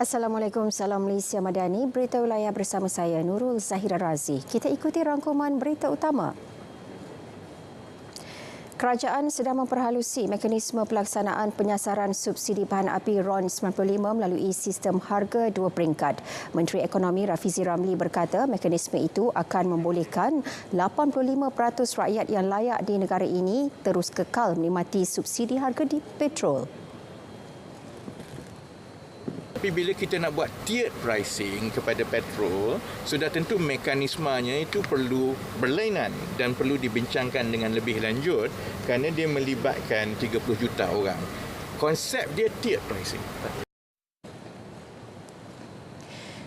Assalamualaikum, salam Malaysia Madani. Berita wilayah bersama saya Nurul Zahira Razi. Kita ikuti rangkuman berita utama. Kerajaan sedang memperhalusi mekanisme pelaksanaan penyasaran subsidi bahan api RON 95 melalui sistem harga dua peringkat. Menteri Ekonomi Rafizi Ramli berkata mekanisme itu akan membolehkan 85% rakyat yang layak di negara ini terus kekal menikmati subsidi harga di petrol. Tapi bila kita nak buat tiered pricing kepada petrol, sudah tentu mekanismenya itu perlu berlainan dan perlu dibincangkan dengan lebih lanjut kerana dia melibatkan 30 juta orang. Konsep dia tiered pricing.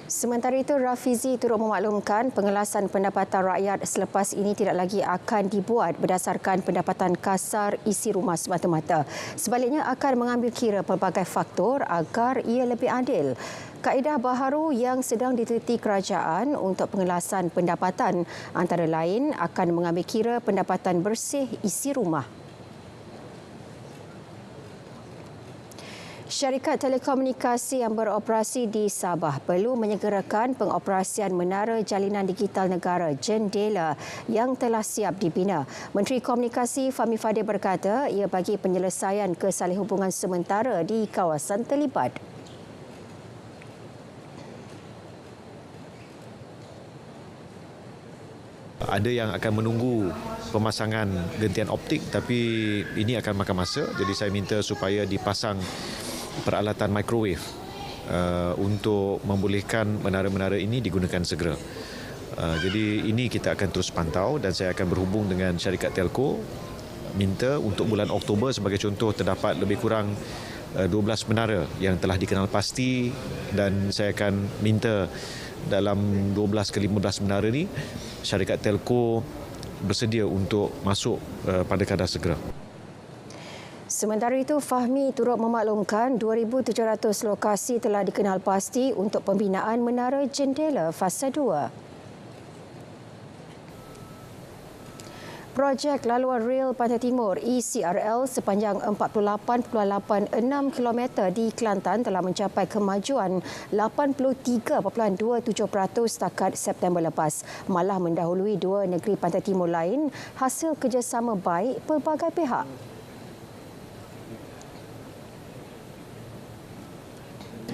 Sementara itu, Rafizi turut memaklumkan pengelasan pendapatan rakyat selepas ini tidak lagi akan dibuat berdasarkan pendapatan kasar isi rumah semata-mata. Sebaliknya akan mengambil kira pelbagai faktor agar ia lebih adil. Kaedah baharu yang sedang diteliti kerajaan untuk pengelasan pendapatan antara lain akan mengambil kira pendapatan bersih isi rumah. Syarikat telekomunikasi yang beroperasi di Sabah perlu menyegerakan pengoperasian Menara Jalinan Digital Negara Jendela yang telah siap dibina. Menteri Komunikasi Fahmi Fadil berkata ia bagi penyelesaian kesalihhubungan sementara di kawasan terlibat. Ada yang akan menunggu pemasangan gentian optik tapi ini akan makan masa. Jadi saya minta supaya dipasang peralatan microwave untuk membolehkan menara-menara ini digunakan segera. Jadi ini kita akan terus pantau dan saya akan berhubung dengan syarikat telco minta untuk bulan Oktober sebagai contoh terdapat lebih kurang 12 menara yang telah dikenal pasti dan saya akan minta dalam 12 ke 15 menara ini syarikat telco bersedia untuk masuk pada kadar segera. Sementara itu, Fahmi turut memaklumkan 2,700 lokasi telah dikenal pasti untuk pembinaan Menara Jendela Fasa 2. Projek Laluan Rel Pantai Timur ECRL sepanjang 48.86 km di Kelantan telah mencapai kemajuan 83.27% setakat September lepas, malah mendahului dua negeri Pantai Timur lain hasil kerjasama baik pelbagai pihak.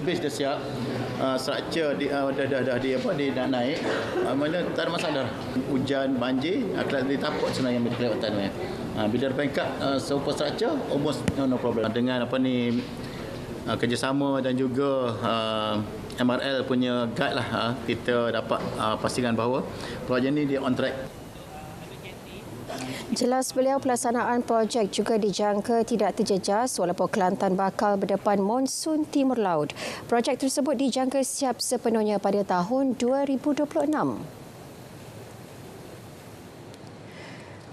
Base dah siap, struktur dah nak naik, mana tak ada masalah. Hujan, banjir, akan ditapak sebenarnya yang kelewatan. Bila dah pengkat super struktur, almost no problem. Dengan kerjasama dan juga MRL punya guide lah, kita dapat pastikan bahawa projek ini dia on track. Jelas beliau pelaksanaan projek juga dijangka tidak terjejas walaupun Kelantan bakal berdepan monsun timur laut. Projek tersebut dijangka siap sepenuhnya pada tahun 2026.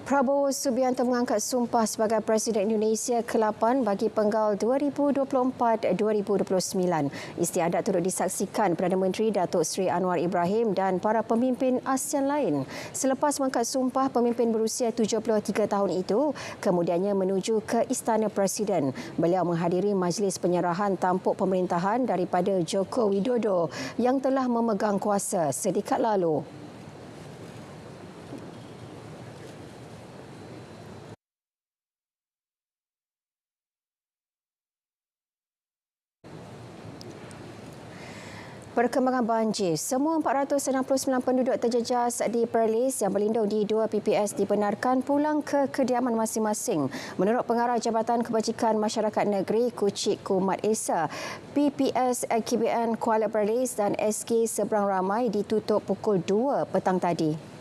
Prabowo Subianto mengangkat sumpah sebagai Presiden Indonesia ke-8 bagi penggal 2024-2029. Istiadat turut disaksikan Perdana Menteri Datuk Seri Anwar Ibrahim dan para pemimpin ASEAN lain. Selepas mengangkat sumpah, pemimpin berusia 73 tahun itu kemudiannya menuju ke Istana Presiden. Beliau menghadiri majlis penyerahan tampuk pemerintahan daripada Joko Widodo yang telah memegang kuasa sedekat lalu. Perkembangan banjir. Semua 469 penduduk terjejas di Perlis yang berlindung di dua PPS dibenarkan pulang ke kediaman masing-masing. Menurut Pengarah Jabatan Kebajikan Masyarakat Negeri Kuchik Kumat Esa, PPS KBN Kuala Perlis dan SK Seberang Ramai ditutup pukul 2 petang tadi.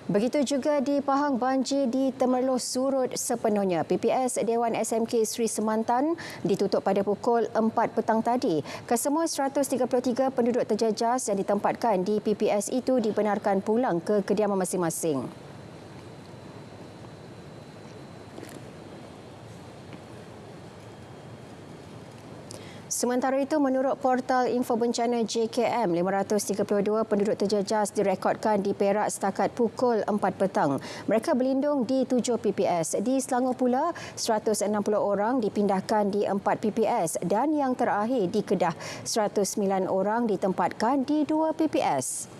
Begitu juga di Pahang, banjir di Temerloh surut sepenuhnya. PPS Dewan SMK Sri Semantan ditutup pada pukul 4 petang tadi. Kesemua 133 penduduk terjejas yang ditempatkan di PPS itu dibenarkan pulang ke kediaman masing-masing. Sementara itu, menurut portal info bencana JKM, 532 penduduk terjejas direkodkan di Perak setakat pukul 4 petang. Mereka berlindung di 7 PPS. Di Selangor pula, 160 orang dipindahkan di 4 PPS dan yang terakhir di Kedah, 109 orang ditempatkan di 2 PPS.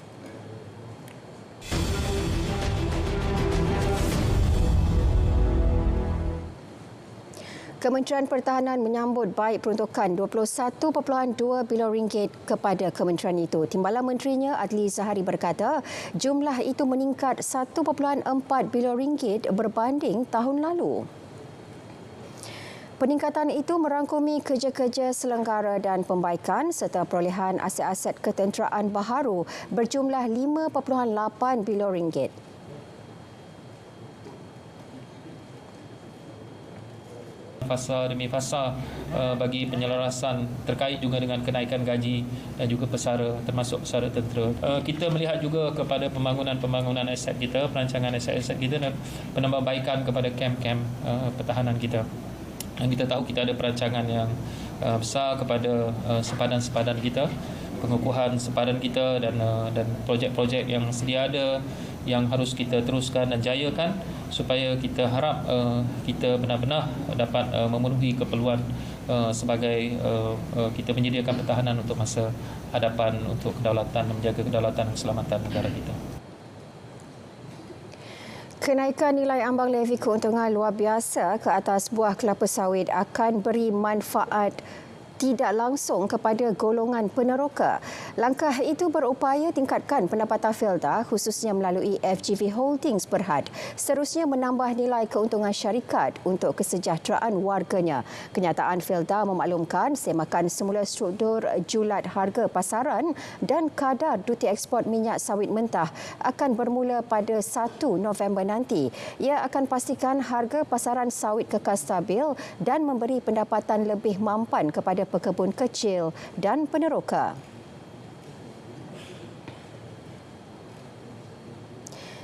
Kementerian Pertahanan menyambut baik peruntukan 21.2 bilion ringgit kepada kementerian itu. Timbalan Menterinya Adli Zahari berkata, jumlah itu meningkat 1.4 bilion ringgit berbanding tahun lalu. Peningkatan itu merangkumi kerja-kerja selenggara dan pembaikan serta perolehan aset-aset ketenteraan baharu berjumlah 5.8 bilion ringgit. Fasa demi fasa bagi penyelarasan terkait juga dengan kenaikan gaji dan juga pesara, termasuk pesara tentera. Kita melihat juga kepada pembangunan aset kita, perancangan aset-aset kita dan penambahbaikan kepada kem-kem pertahanan kita. Dan kita tahu kita ada perancangan yang besar kepada sepadan-sepadan kita, pengukuhan sepadan kita dan projek-projek yang sedia ada yang harus kita teruskan dan jayakan supaya kita harap kita benar-benar dapat memenuhi keperluan sebagai kita menyediakan pertahanan untuk masa hadapan untuk kedaulatan, menjaga kedaulatan dan keselamatan negara kita. Kenaikan nilai ambang levi keuntungan luar biasa ke atas buah kelapa sawit akan beri manfaat tidak langsung kepada golongan peneroka. Langkah itu berupaya tingkatkan pendapatan Felda khususnya melalui FGV Holdings Berhad. Seterusnya menambah nilai keuntungan syarikat untuk kesejahteraan warganya. Kenyataan Felda memaklumkan semakan semula struktur julat harga pasaran dan kadar duti ekspor minyak sawit mentah akan bermula pada 1 November nanti. Ia akan pastikan harga pasaran sawit kekal stabil dan memberi pendapatan lebih mampan kepada pekebun kecil dan peneroka.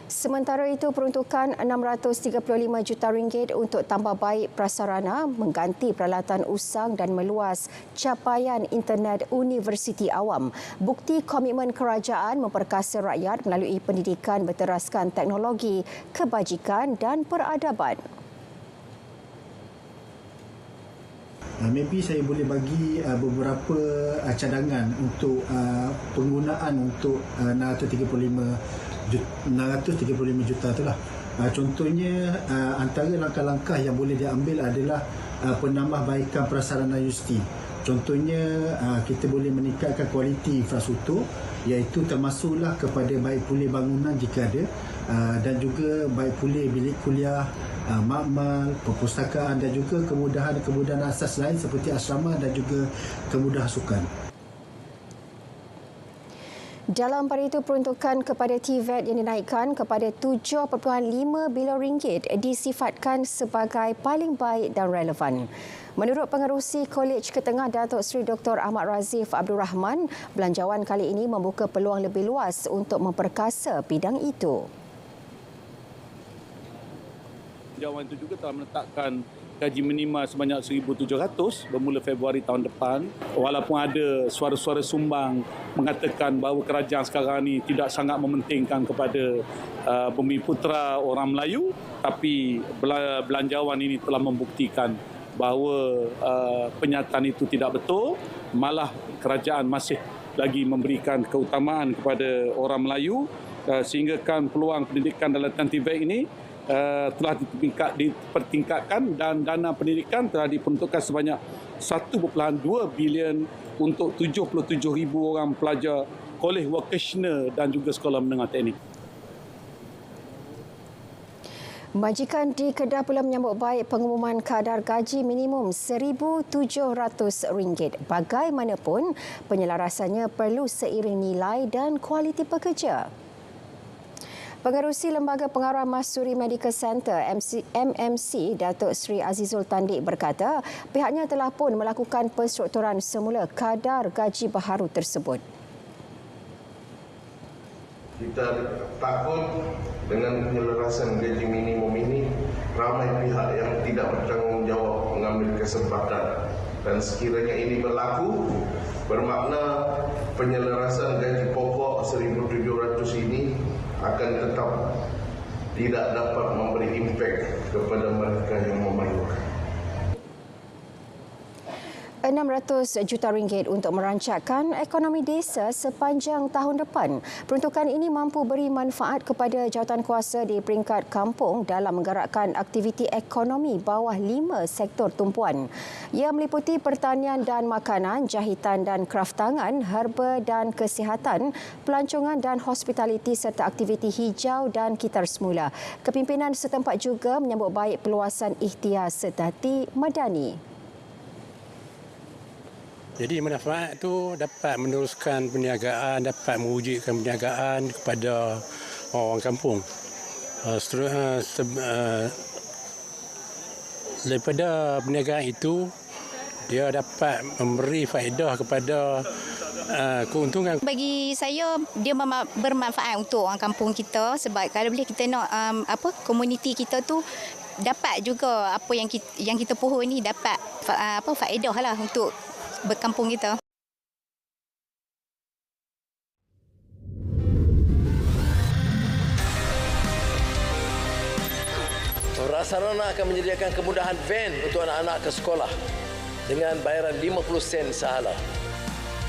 Sementara itu, peruntukan 635 juta ringgit untuk tambah baik prasarana, mengganti peralatan usang dan meluas capaian internet universiti awam. Bukti komitmen kerajaan memperkasa rakyat melalui pendidikan berteraskan teknologi, kebajikan dan peradaban. Maybe saya boleh bagi beberapa cadangan untuk penggunaan untuk 635 juta itulah. Contohnya antara langkah-langkah yang boleh diambil adalah penambahbaikan prasarana universiti. Contohnya kita boleh meningkatkan kualiti infrastruktur iaitu termasuklah kepada baik pulih bangunan jika ada dan juga baik pulih bilik kuliah, makmal, perpustakaan dan juga kemudahan asas lain seperti asrama dan juga kemudahan sukan. Dalam pada itu, peruntukan kepada TVET yang dinaikkan kepada 7.5 bilion ringgit disifatkan sebagai paling baik dan relevan. Menurut Pengerusi Kolej Ketengah Datuk Seri Dr. Ahmad Razif Abdul Rahman, belanjawan kali ini membuka peluang lebih luas untuk memperkasa bidang itu. Belanjawan itu juga telah menetapkan gaji minima sebanyak 1,700 bermula Februari tahun depan. Walaupun ada suara-suara sumbang mengatakan bahawa kerajaan sekarang ini tidak sangat mementingkan kepada Bumi Putera orang Melayu, tapi belanjawan ini telah membuktikan bahawa penyataan itu tidak betul. Malah kerajaan masih lagi memberikan keutamaan kepada orang Melayu sehinggakan peluang pendidikan dalam TVET ini telah dipertingkatkan dan dana pendidikan telah diperuntukkan sebanyak 1.2 bilion untuk 77,000 orang pelajar kolej vocasional dan juga sekolah menengah teknik. Majikan di Kedah pula menyambut baik pengumuman kadar gaji minimum RM1,700. Bagaimanapun, penyelarasannya perlu seiring nilai dan kualiti pekerja. Pengerusi Lembaga Pengarah Mahsuri Medical Center MMC Datuk Seri Azizul Tandik berkata pihaknya telah pun melakukan penstrukturan semula kadar gaji baharu tersebut. Kita takut dengan penyelarasan gaji minimum ini ramai pihak yang tidak bertanggungjawab mengambil kesempatan Dan sekiranya ini berlaku, bermakna penyelarasan gaji pokok 1,700 ini akan tetap tidak dapat memberi impak kepada mereka yang memerlukan. 600 juta ringgit untuk merancangkan ekonomi desa sepanjang tahun depan. Peruntukan ini mampu beri manfaat kepada jawatankuasa di peringkat kampung dalam menggerakkan aktiviti ekonomi bawah 5 sektor tumpuan. Ia meliputi pertanian dan makanan, jahitan dan kraf tangan, herba dan kesihatan, pelancongan dan hospitaliti serta aktiviti hijau dan kitar semula. Kepimpinan setempat juga menyambut baik peluasan ikhtiar Setati Madani. Jadi manfaat itu dapat meneruskan perniagaan, dapat mewujudkan perniagaan kepada orang kampung. Daripada perniagaan itu, dia dapat memberi faedah kepada keuntungan. Bagi saya, dia bermanfaat untuk orang kampung kita sebab kalau boleh kita nak komuniti kita tu dapat juga apa yang kita pohon ni dapat faedah lah untuk berkampung kita. Prasarana akan menyediakan kemudahan van untuk anak-anak ke sekolah dengan bayaran 50 sen sahaja.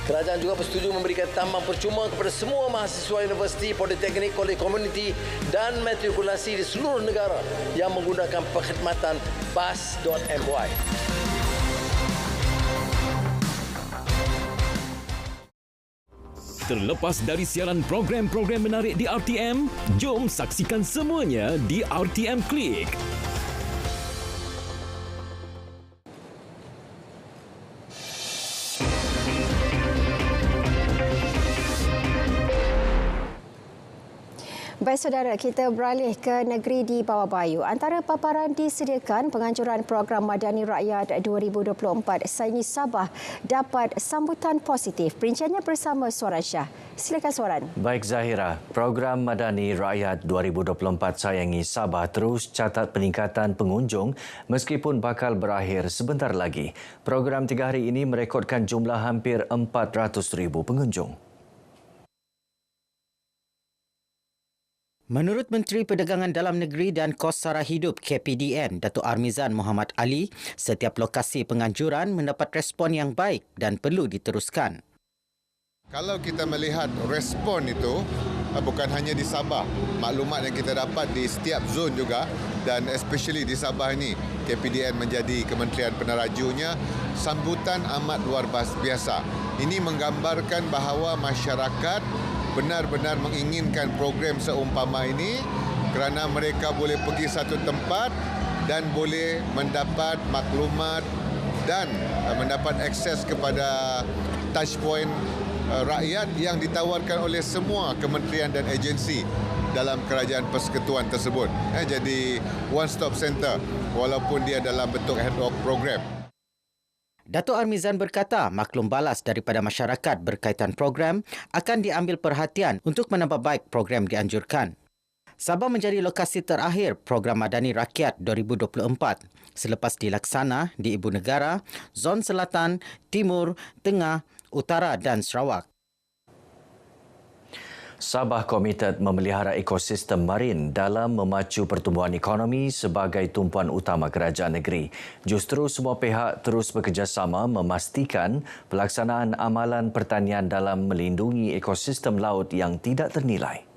Kerajaan juga bersetuju memberikan tambang percuma kepada semua mahasiswa universiti, politeknik, kolej komuniti dan matrikulasi di seluruh negara yang menggunakan perkhidmatan bas.my. Terlepas dari siaran program-program menarik di RTM, jom saksikan semuanya di RTM Klik. Baik saudara, kita beralih ke negeri di bawah bayu. Antara paparan disediakan penganjuran program Madani Rakyat 2024 Sayangi Sabah dapat sambutan positif. Perinciannya bersama Suaran Syah. Silakan Suaran. Baik Zahira, program Madani Rakyat 2024 Sayangi Sabah terus catat peningkatan pengunjung meskipun bakal berakhir sebentar lagi. Program 3 hari ini merekodkan jumlah hampir 400,000 pengunjung. Menurut Menteri Perdagangan Dalam Negeri dan Kos Sara Hidup KPDN, Datuk Armizan Muhammad Ali, setiap lokasi penganjuran mendapat respon yang baik dan perlu diteruskan. Kalau kita melihat respon itu, bukan hanya di Sabah, maklumat yang kita dapat di setiap zon juga dan especially di Sabah ini, KPDN menjadi kementerian penerajunya, sambutan amat luar biasa. Ini menggambarkan bahawa masyarakat benar-benar menginginkan program seumpama ini kerana mereka boleh pergi satu tempat dan boleh mendapat maklumat dan mendapat akses kepada touch point rakyat yang ditawarkan oleh semua kementerian dan agensi dalam kerajaan persekutuan tersebut. Jadi one stop center walaupun dia dalam bentuk ad hoc program. Datuk Armizan berkata maklum balas daripada masyarakat berkaitan program akan diambil perhatian untuk menambah baik program dianjurkan. Sabah menjadi lokasi terakhir program Madani Rakyat 2024 selepas dilaksana di Ibu Negara, Zon Selatan, Timur, Tengah, Utara dan Sarawak. Sabah komited memelihara ekosistem marin dalam memacu pertumbuhan ekonomi sebagai tumpuan utama kerajaan negeri. Justru semua pihak terus bekerjasama memastikan pelaksanaan amalan pertanian dalam melindungi ekosistem laut yang tidak ternilai.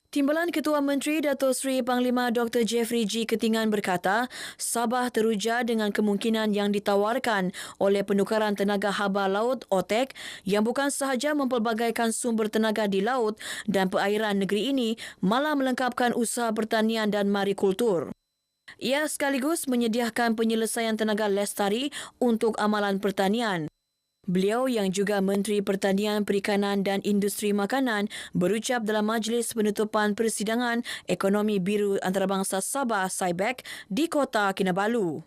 Timbalan Ketua Menteri Datuk Seri Panglima Dr. Jeffrey G. Ketingan berkata, Sabah teruja dengan kemungkinan yang ditawarkan oleh penukaran tenaga haba laut OTEC yang bukan sahaja mempelbagaikan sumber tenaga di laut dan perairan negeri ini, malah melengkapkan usaha pertanian dan marikultur. Ia sekaligus menyediakan penyelesaian tenaga lestari untuk amalan pertanian. Beliau yang juga Menteri Pertanian, Perikanan dan Industri Makanan berucap dalam majlis penutupan Persidangan Ekonomi Biru Antarabangsa Sabah SAIBEC di Kota Kinabalu.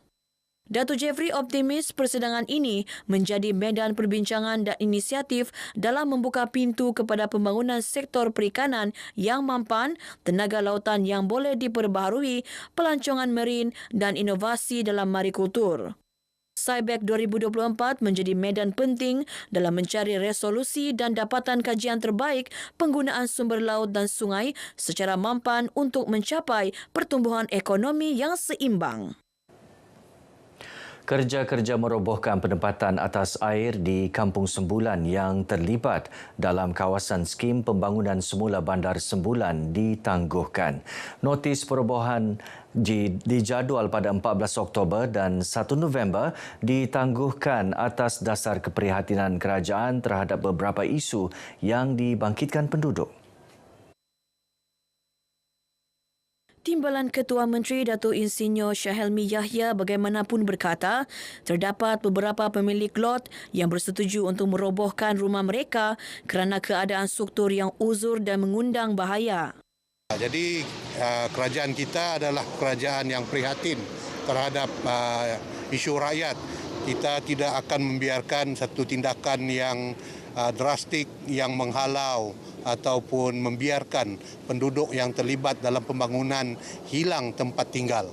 Datuk Jeffrey optimis persidangan ini menjadi medan perbincangan dan inisiatif dalam membuka pintu kepada pembangunan sektor perikanan yang mampan, tenaga lautan yang boleh diperbaharui, pelancongan marin dan inovasi dalam marikultur. SciBEC 2024 menjadi medan penting dalam mencari resolusi dan dapatan kajian terbaik penggunaan sumber laut dan sungai secara mampan untuk mencapai pertumbuhan ekonomi yang seimbang. Kerja-kerja merobohkan penempatan atas air di Kampung Sembulan yang terlibat dalam kawasan skim pembangunan semula Bandar Sembulan ditangguhkan. Notis perobohan dijadual pada 14 Oktober dan 1 November ditangguhkan atas dasar keprihatinan kerajaan terhadap beberapa isu yang dibangkitkan penduduk. Timbalan Ketua Menteri Datuk Insinyur Syahelmi Yahya bagaimanapun berkata, terdapat beberapa pemilik lot yang bersetuju untuk merobohkan rumah mereka kerana keadaan struktur yang uzur dan mengundang bahaya. Jadi kerajaan kita adalah kerajaan yang prihatin terhadap isu rakyat. Kita tidak akan membiarkan satu tindakan yang drastik yang menghalau ataupun membiarkan penduduk yang terlibat dalam pembangunan hilang tempat tinggal.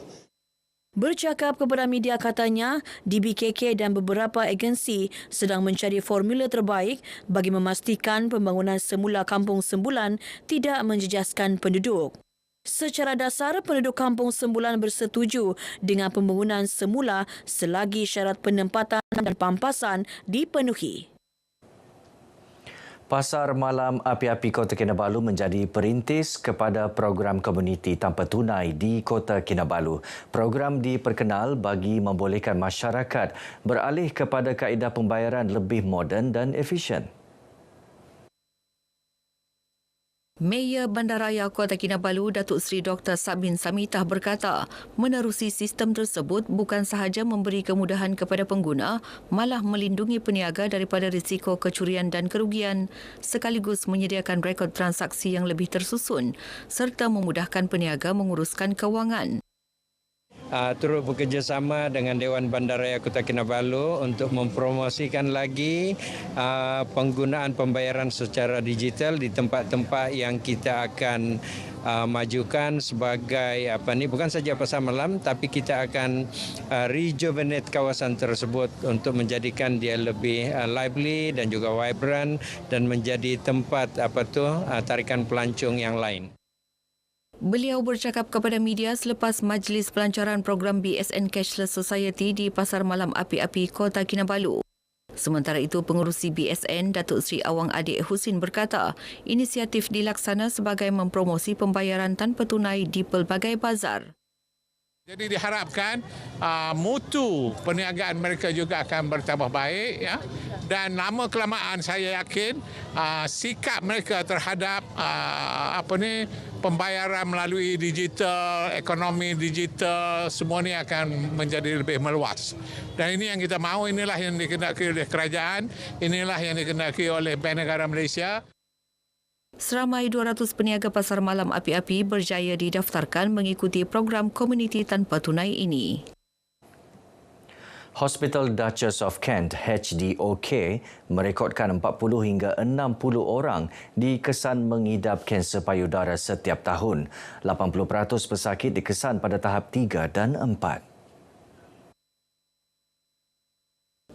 Bercakap kepada media katanya, DBKK dan beberapa agensi sedang mencari formula terbaik bagi memastikan pembangunan semula Kampung Sembulan tidak menjejaskan penduduk. Secara dasar, penduduk Kampung Sembulan bersetuju dengan pembangunan semula selagi syarat penempatan dan pampasan dipenuhi. Pasar Malam Api-Api Kota Kinabalu menjadi perintis kepada program komuniti tanpa tunai di Kota Kinabalu. Program diperkenal bagi membolehkan masyarakat beralih kepada kaedah pembayaran lebih moden dan efisien. Mayor Bandaraya Kota Kinabalu Datuk Seri Dr. Sabin Samitah berkata, menerusi sistem tersebut bukan sahaja memberi kemudahan kepada pengguna, malah melindungi peniaga daripada risiko kecurian dan kerugian, sekaligus menyediakan rekod transaksi yang lebih tersusun serta memudahkan peniaga menguruskan kewangan. Turut bekerjasama dengan Dewan Bandaraya Kota Kinabalu untuk mempromosikan lagi penggunaan pembayaran secara digital di tempat-tempat yang kita akan majukan sebagai bukan saja pasar malam, tapi kita akan rejuvenate kawasan tersebut untuk menjadikan dia lebih lively dan juga vibrant dan menjadi tempat tarikan pelancong yang lain. Beliau bercakap kepada media selepas majlis pelancaran program BSN Cashless Society di Pasar Malam Api-Api Kota Kinabalu. Sementara itu, pengerusi BSN Datuk Seri Awang Adik Husin berkata, inisiatif dilaksana sebagai mempromosi pembayaran tanpa tunai di pelbagai bazar. Jadi diharapkan mutu perniagaan mereka juga akan bertambah baik, ya. Dan lama kelamaan saya yakin sikap mereka terhadap pembayaran melalui digital, ekonomi digital, semua ini akan menjadi lebih meluas. Dan ini yang kita mahu, inilah yang dikehendaki oleh kerajaan, inilah yang dikehendaki oleh Bank Negara Malaysia. Seramai 200 peniaga pasar malam api-api berjaya didaftarkan mengikuti program komuniti tanpa tunai ini. Hospital Duchess of Kent HDOK merekodkan 40 hingga 60 orang dikesan mengidap kanser payudara setiap tahun. 80% pesakit dikesan pada tahap 3 dan 4.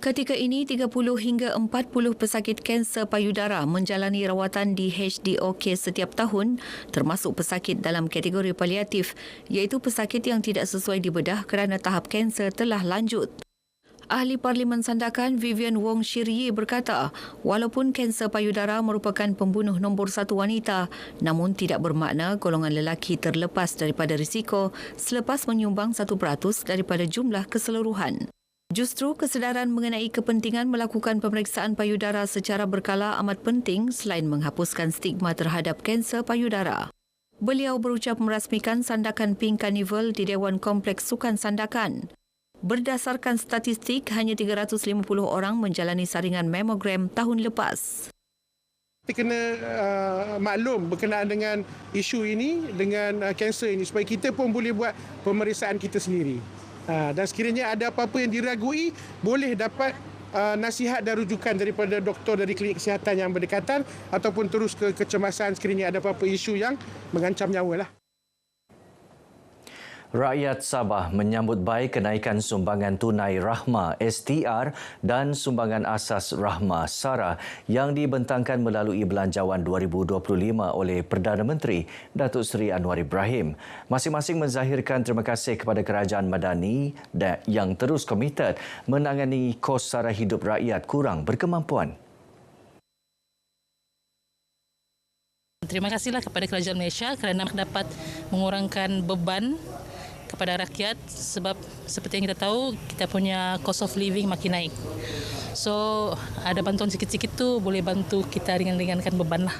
Ketika ini, 30 hingga 40 pesakit kanser payudara menjalani rawatan di HDOK setiap tahun, termasuk pesakit dalam kategori paliatif, iaitu pesakit yang tidak sesuai dibedah kerana tahap kanser telah lanjut. Ahli Parlimen Sandakan Vivian Wong Shiryi berkata, walaupun kanser payudara merupakan pembunuh nombor 1 wanita, namun tidak bermakna golongan lelaki terlepas daripada risiko selepas menyumbang 1% daripada jumlah keseluruhan. Justru kesedaran mengenai kepentingan melakukan pemeriksaan payudara secara berkala amat penting selain menghapuskan stigma terhadap kanser payudara. Beliau berucap merasmikan Sandakan Pink Carnival di Dewan Kompleks Sukan Sandakan. Berdasarkan statistik, hanya 350 orang menjalani saringan mamogram tahun lepas. Kita kena maklum berkenaan dengan isu ini, dengan kanser ini, supaya kita pun boleh buat pemeriksaan kita sendiri. Dan sekiranya ada apa-apa yang diragui, boleh dapat nasihat dan rujukan daripada doktor dari klinik kesihatan yang berdekatan ataupun terus ke kecemasan sekiranya ada apa-apa isu yang mengancam nyawa lah. Rakyat Sabah menyambut baik kenaikan sumbangan tunai Rahma STR dan sumbangan asas Rahma SARA yang dibentangkan melalui Belanjawan 2025 oleh Perdana Menteri Datuk Seri Anwar Ibrahim. Masing-masing menzahirkan terima kasih kepada Kerajaan Madani yang terus komited menangani kos sara hidup rakyat kurang berkemampuan. Terima kasihlah kepada Kerajaan Malaysia kerana dapat mengurangkan beban kepada rakyat sebab seperti yang kita tahu kita punya cost of living makin naik. So ada bantuan sikit-sikit tu boleh bantu kita ringan-ringankan beban lah.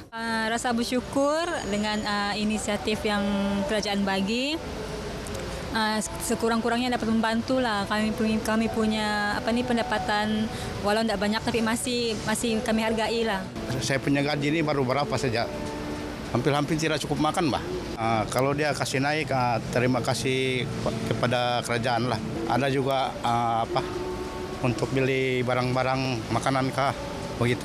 Rasa bersyukur dengan inisiatif yang kerajaan bagi. Sekurang-kurangnya dapat membantu lah kami punya pendapatan walau tidak banyak tapi masih kami hargai lah. Saya punya gaji ini baru berapa saja. Hampir-hampir tidak cukup makan, Mbak. Kalau dia kasih naik, terima kasih kepada kerajaan lah. Ada juga untuk beli barang-barang makanan kah, begitu.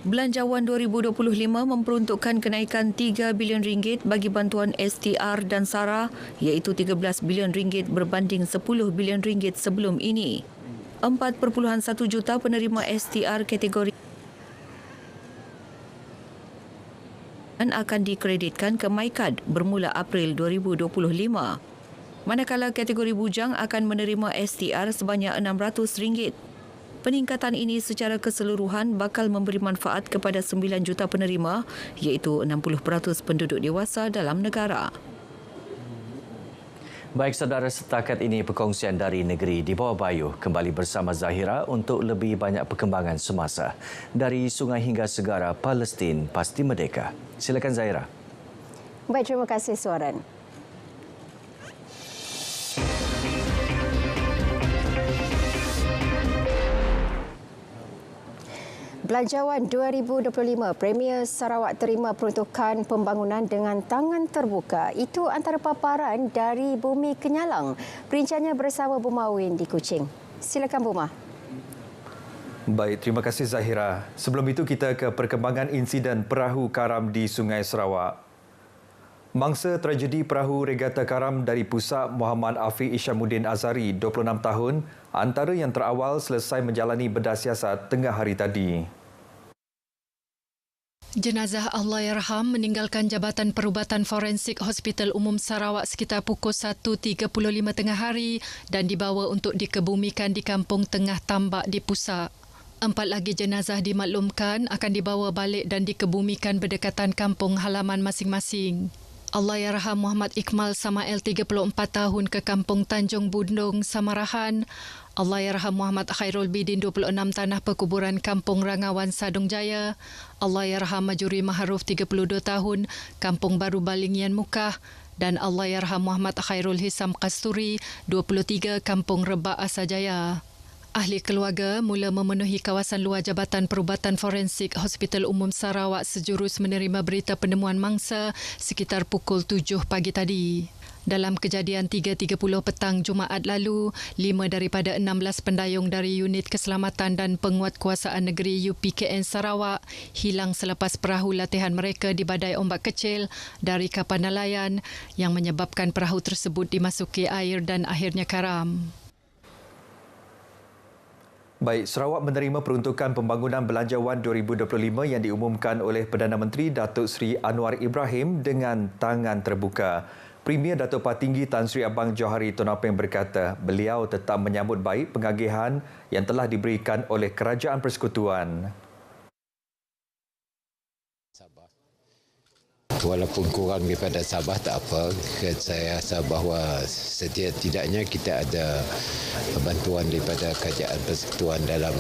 Belanjawan 2025 memperuntukkan kenaikan RM3 bilion bagi bantuan STR dan SARA iaitu RM13 bilion berbanding RM10 bilion sebelum ini. 4.1 juta penerima STR kategori akan dikreditkan ke MyCard bermula April 2025. Manakala kategori bujang akan menerima STR sebanyak RM600. Peningkatan ini secara keseluruhan bakal memberi manfaat kepada 9 juta penerima iaitu 60% penduduk dewasa dalam negara. Baik saudara, setakat ini perkongsian dari negeri di bawah Bayu kembali bersama Zahira untuk lebih banyak perkembangan semasa. Dari sungai hingga segara, Palestin pasti merdeka. Silakan Zahira. Baik, terima kasih Suaran. Belanjawan 2025, Premier Sarawak terima peruntukan pembangunan dengan tangan terbuka. Itu antara paparan dari Bumi Kenyalang. Perinciannya bersama Bumawin di Kuching. Silakan Buma. Baik, terima kasih Zahira. Sebelum itu kita ke perkembangan insiden perahu karam di Sungai Sarawak. Mangsa tragedi perahu regata karam dari Pusat Muhammad Afiq Isyamuddin Azhari, 26 tahun, antara yang terawal selesai menjalani bedah siasat tengah hari tadi. Jenazah Allahyarham meninggalkan Jabatan Perubatan Forensik Hospital Umum Sarawak sekitar pukul 1.35 tengah hari dan dibawa untuk dikebumikan di Kampung Tengah Tambak di Pusat. 4 lagi jenazah dimaklumkan akan dibawa balik dan dikebumikan berdekatan kampung halaman masing-masing. Allahyarham Muhammad Iqmal Samael 34 tahun ke Kampung Tanjung Bundung, Samarahan. Allahyarham Muhammad Khairul Bidin 26 tanah perkuburan Kampung Rangawan Sadung Jaya. Allahyarham Majuri Maharuf 32 tahun Kampung Baru Balingian Mukah dan Allahyarham Muhammad Khairul Hisam Kasturi 23 Kampung Rebak Asajaya. Ahli keluarga mula memenuhi kawasan luar Jabatan Perubatan Forensik Hospital Umum Sarawak sejurus menerima berita penemuan mangsa sekitar pukul 7 pagi tadi. Dalam kejadian 3.30 petang Jumaat lalu, 5 daripada 16 pendayung dari Unit Keselamatan dan Penguatkuasaan Negeri UPKN Sarawak hilang selepas perahu latihan mereka di badai ombak kecil dari kapal nelayan yang menyebabkan perahu tersebut dimasuki air dan akhirnya karam. Baik, Sarawak menerima peruntukan pembangunan Belanjawan 2025 yang diumumkan oleh Perdana Menteri Datuk Seri Anwar Ibrahim dengan tangan terbuka. Premier Datuk Patinggi Tan Sri Abang Johari Tonapeng berkata beliau tetap menyambut baik pengagihan yang telah diberikan oleh Kerajaan Persekutuan. Walaupun kurang daripada Sabah tak apa, saya rasa bahawa setidaknya kita ada bantuan daripada Kerajaan Persekutuan dalam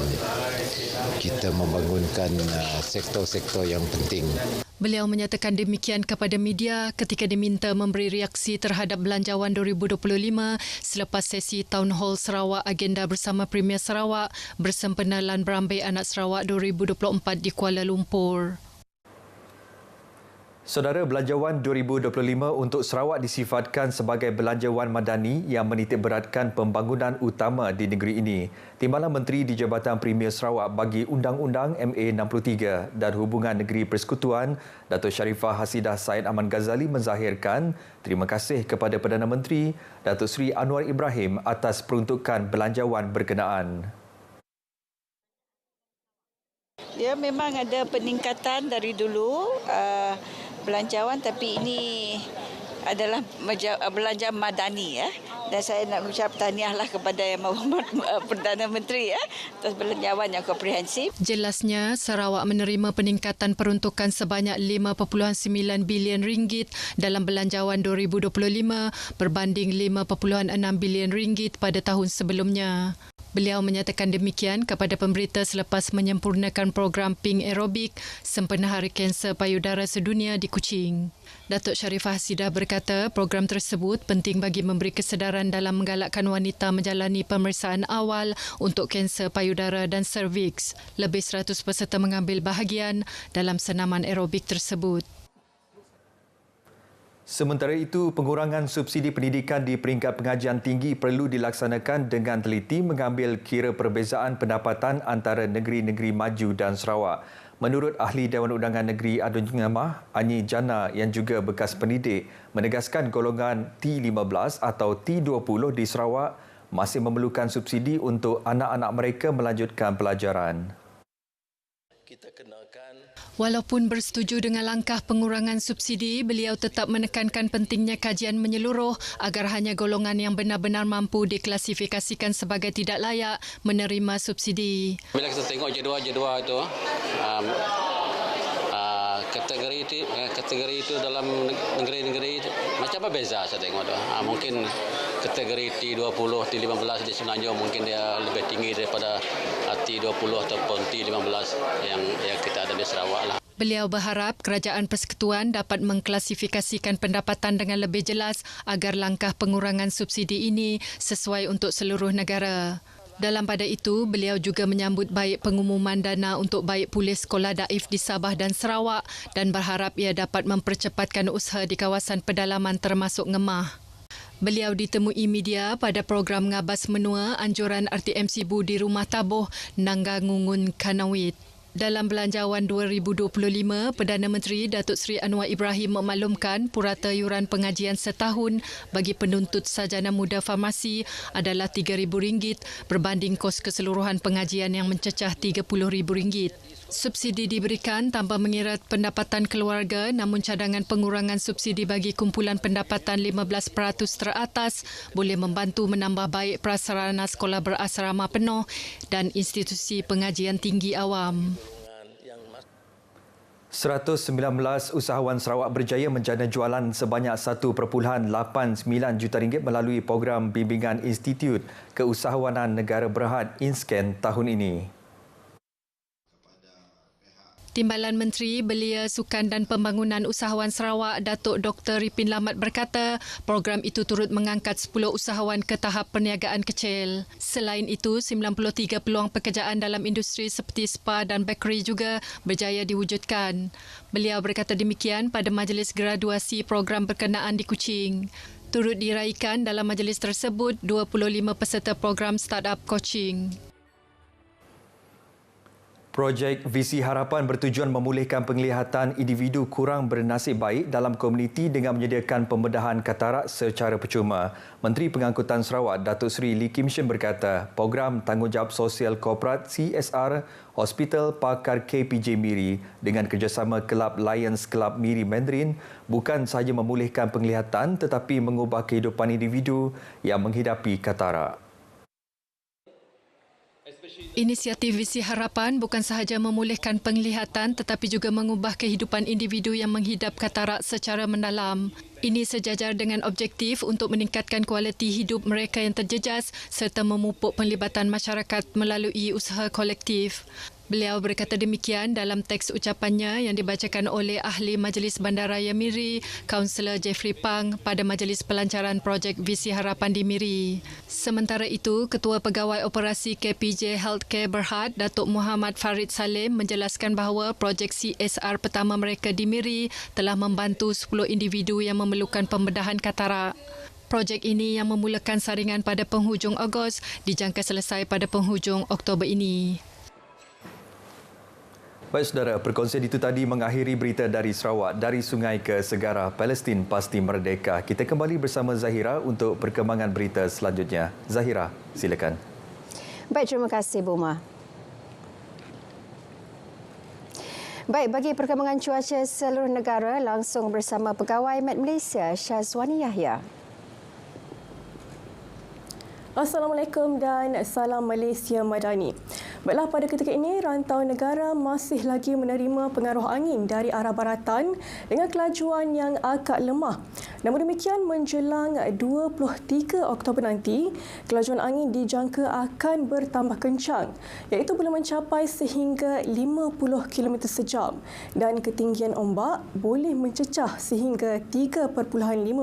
kita membangunkan sektor-sektor yang penting. Beliau menyatakan demikian kepada media ketika diminta memberi reaksi terhadap Belanjawan 2025 selepas sesi Town Hall Sarawak agenda bersama Premier Sarawak bersempena Lan Berambai Anak Sarawak 2024 di Kuala Lumpur. Saudara, Belanjawan 2025 untuk Sarawak disifatkan sebagai belanjawan madani yang menitikberatkan pembangunan utama di negeri ini. Timbalan Menteri di Jabatan Premier Sarawak bagi Undang-Undang MA63 dan Hubungan Negeri Persekutuan, Datuk Sharifah Hasidah Said Aman Ghazali menzahirkan terima kasih kepada Perdana Menteri Datuk Seri Anwar Ibrahim atas peruntukan belanjawan berkenaan. Ya, memang ada peningkatan dari dulu belanjawan, tapi ini adalah belanja madani ya. Dan saya nak ucap tahniahlah kepada Yang Berhormat Perdana Menteri ya atas belanjawan yang komprehensif. Jelasnya, Sarawak menerima peningkatan peruntukan sebanyak 5.9 bilion ringgit dalam belanjawan 2025 berbanding 5.6 bilion ringgit pada tahun sebelumnya. Beliau menyatakan demikian kepada pemberita selepas menyempurnakan program Pink Aerobik sempena Hari Kanser Payudara Sedunia di Kuching. Datuk Sharifah Hasidah berkata program tersebut penting bagi memberi kesedaran dalam menggalakkan wanita menjalani pemeriksaan awal untuk kanser payudara dan cervix. Lebih 100 peserta mengambil bahagian dalam senaman aerobik tersebut. Sementara itu, pengurangan subsidi pendidikan di peringkat pengajian tinggi perlu dilaksanakan dengan teliti mengambil kira perbezaan pendapatan antara negeri-negeri maju dan Sarawak. Menurut Ahli Dewan Undangan Negeri Adun Jengamah, Anyi Jana yang juga bekas pendidik, menegaskan golongan T15 atau T20 di Sarawak masih memerlukan subsidi untuk anak-anak mereka melanjutkan pelajaran. Walaupun bersetuju dengan langkah pengurangan subsidi, beliau tetap menekankan pentingnya kajian menyeluruh agar hanya golongan yang benar-benar mampu diklasifikasikan sebagai tidak layak menerima subsidi. Bila kita tengok jadual-jadual itu, kategori itu dalam negeri-negeri macam apa beza saya tengok tu. Mungkin kategori T20, T15 di Semenanjung mungkin dia lebih tinggi daripada T20 ataupun T15 yang kita ada di Sarawak lah. Beliau berharap Kerajaan Persekutuan dapat mengklasifikasikan pendapatan dengan lebih jelas agar langkah pengurangan subsidi ini sesuai untuk seluruh negara. Dalam pada itu, beliau juga menyambut baik pengumuman dana untuk baik pulih sekolah daif di Sabah dan Sarawak dan berharap ia dapat mempercepatkan usaha di kawasan pedalaman termasuk Ngemah. Beliau ditemui media pada program Ngabas Menua anjuran RTMC Bu di Rumah Tabuh, Nangga Ngungun, Kanawit. Dalam Belanjawan 2025, Perdana Menteri Datuk Seri Anwar Ibrahim memaklumkan purata yuran pengajian setahun bagi penuntut sarjana muda farmasi adalah RM3,000 berbanding kos keseluruhan pengajian yang mencecah RM30,000. Subsidi diberikan tanpa mengira pendapatan keluarga, namun cadangan pengurangan subsidi bagi kumpulan pendapatan 15% teratas boleh membantu menambah baik prasarana sekolah berasrama penuh dan institusi pengajian tinggi awam. 119 usahawan Sarawak berjaya menjana jualan sebanyak RM1.89 juta melalui program bimbingan Institut Keusahawanan Negara Berhad INSCAN tahun ini. Timbalan Menteri Belia Sukan dan Pembangunan Usahawan Sarawak Datuk Dr. Ripin Lamat berkata program itu turut mengangkat 10 usahawan ke tahap perniagaan kecil. Selain itu, 93 peluang pekerjaan dalam industri seperti spa dan bakery juga berjaya diwujudkan. Beliau berkata demikian pada majlis graduasi program berkenaan di Kuching. Turut diraikan dalam majlis tersebut 25 peserta program Startup Coaching. Projek Visi Harapan bertujuan memulihkan penglihatan individu kurang bernasib baik dalam komuniti dengan menyediakan pembedahan katarak secara percuma. Menteri Pengangkutan Sarawak Datuk Seri Lee Kim Shen berkata, program Tanggungjawab Sosial Korporat CSR Hospital Pakar KPJ Miri dengan kerjasama Kelab Lions Club Miri Mandarin bukan sahaja memulihkan penglihatan tetapi mengubah kehidupan individu yang menghidapi katarak. Inisiatif Visi Harapan bukan sahaja memulihkan penglihatan tetapi juga mengubah kehidupan individu yang menghidap katarak secara mendalam. Ini sejajar dengan objektif untuk meningkatkan kualiti hidup mereka yang terjejas serta memupuk penglibatan masyarakat melalui usaha kolektif. Beliau berkata demikian dalam teks ucapannya yang dibacakan oleh Ahli Majlis Bandaraya Miri, Kaunselor Jeffrey Pang pada Majlis Pelancaran Projek Visi Harapan di Miri. Sementara itu, Ketua Pegawai Operasi KPJ Healthcare Berhad, Datuk Muhammad Farid Salim menjelaskan bahawa projek CSR pertama mereka di Miri telah membantu 10 individu yang memerlukan pembedahan katarak. Projek ini yang memulakan saringan pada penghujung Ogos dijangka selesai pada penghujung Oktober ini. Baik saudara, perkongsian itu tadi mengakhiri berita dari Sarawak, dari sungai ke segara, Palestin pasti merdeka. Kita kembali bersama Zahira untuk perkembangan berita selanjutnya. Zahira, silakan. Baik, terima kasih Buma. Baik, bagi perkembangan cuaca seluruh negara langsung bersama Pegawai Met Malaysia Syazwani Yahya. Assalamualaikum dan salam Malaysia Madani. Baiklah, pada ketika ini, rantau negara masih lagi menerima pengaruh angin dari arah baratan dengan kelajuan yang agak lemah. Namun demikian, menjelang 23 Oktober nanti, kelajuan angin dijangka akan bertambah kencang, iaitu boleh mencapai sehingga 50 km sejam dan ketinggian ombak boleh mencecah sehingga 3.5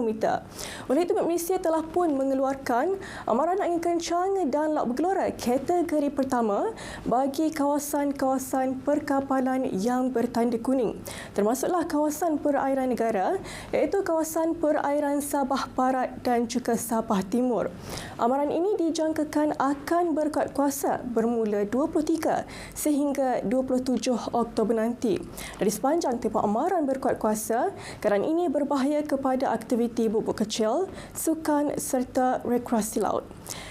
meter. Oleh itu, Malaysia telah pun mengeluarkan amaran angin kencang dan laut bergelora kategori pertama bagi kawasan-kawasan perkapalan yang bertanda kuning, termasuklah kawasan perairan negara, iaitu kawasan perairan Sabah Barat dan juga Sabah Timur. Amaran ini dijangkakan akan berkuat kuasa bermula 23 sehingga 27 Oktober nanti. Dari sepanjang tempoh amaran berkuat kuasa, keadaan ini berbahaya kepada aktiviti bubuk kecil, sukan serta rekreasi laut.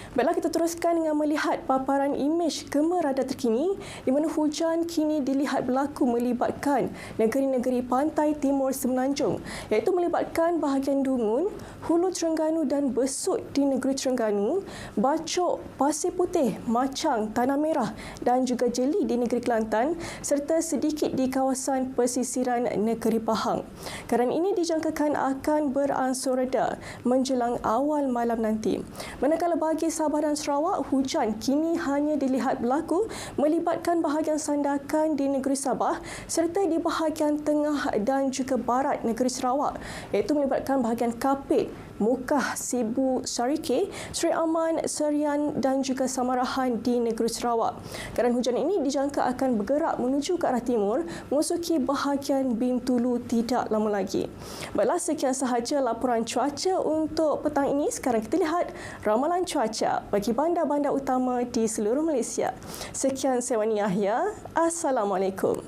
Baiklah, kita teruskan dengan melihat paparan imej gemar radar terkini di mana hujan kini dilihat berlaku melibatkan negeri-negeri pantai timur Semenanjung, iaitu melibatkan bahagian Dungun, Hulu Terengganu dan Besut di negeri Terengganu, Bacok, Pasir Putih, Machang, Tanah Merah dan juga Jeli di negeri Kelantan serta sedikit di kawasan pesisiran negeri Pahang. Keadaan ini dijangkakan akan beransur reda menjelang awal malam nanti. Manakala bagi Sabah dan Sarawak, hujan kini hanya dilihat berlaku melibatkan bahagian sandakan di negeri Sabah serta di bahagian tengah dan juga barat negeri Sarawak, iaitu melibatkan bahagian Kapit, Mukah, Sibu, Sarike, Seri Aman, Serian dan juga Samarahan di negeri Sarawak. Keadaan hujan ini dijangka akan bergerak menuju ke arah timur, memasuki bahagian Bintulu tidak lama lagi. Baiklah, sekian sahaja laporan cuaca untuk petang ini. Sekarang kita lihat ramalan cuaca bagi bandar-bandar utama di seluruh Malaysia. Sekian, saya Wani Yahya. Assalamualaikum.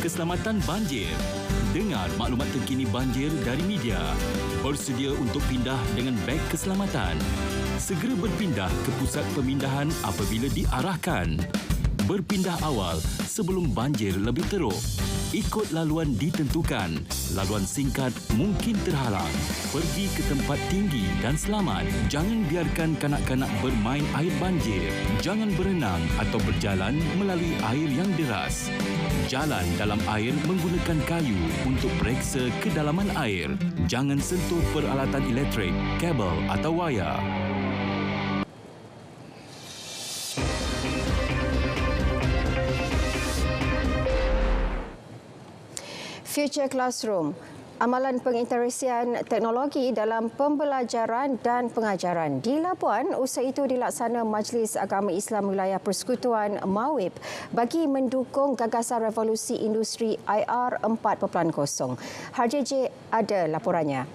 Keselamatan banjir. Dengar maklumat terkini banjir dari media. Bersedia untuk pindah dengan beg keselamatan. Segera berpindah ke pusat pemindahan apabila diarahkan. berpindah awal sebelum banjir lebih teruk. Ikut laluan ditentukan. Laluan singkat mungkin terhalang. Pergi ke tempat tinggi dan selamat. Jangan biarkan kanak-kanak bermain air banjir. Jangan berenang atau berjalan melalui air yang deras. Jalan dalam air menggunakan kayu untuk periksa kedalaman air. Jangan sentuh peralatan elektrik, kabel atau wayar. Future Classroom, amalan pengintegrasian teknologi dalam pembelajaran dan pengajaran. Di Labuan, usaha itu dilaksana Majlis Agama Islam Wilayah Persekutuan MAWIP bagi mendukung gagasan revolusi industri IR 4.0. Harjeje ada laporannya.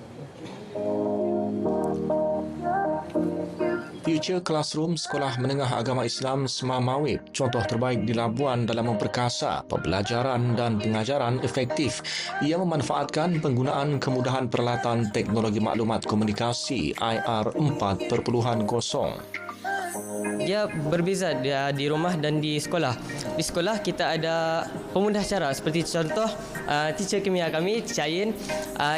Future Classroom Sekolah Menengah Agama Islam SMA MAWIP, contoh terbaik di Labuan dalam memperkasa pembelajaran dan pengajaran efektif. Ia memanfaatkan penggunaan kemudahan peralatan teknologi maklumat komunikasi IR 4.0. Dia berbeza di rumah dan di sekolah. Di sekolah kita ada pemudah cara seperti contoh teacher kimia kami, Teacher Ain,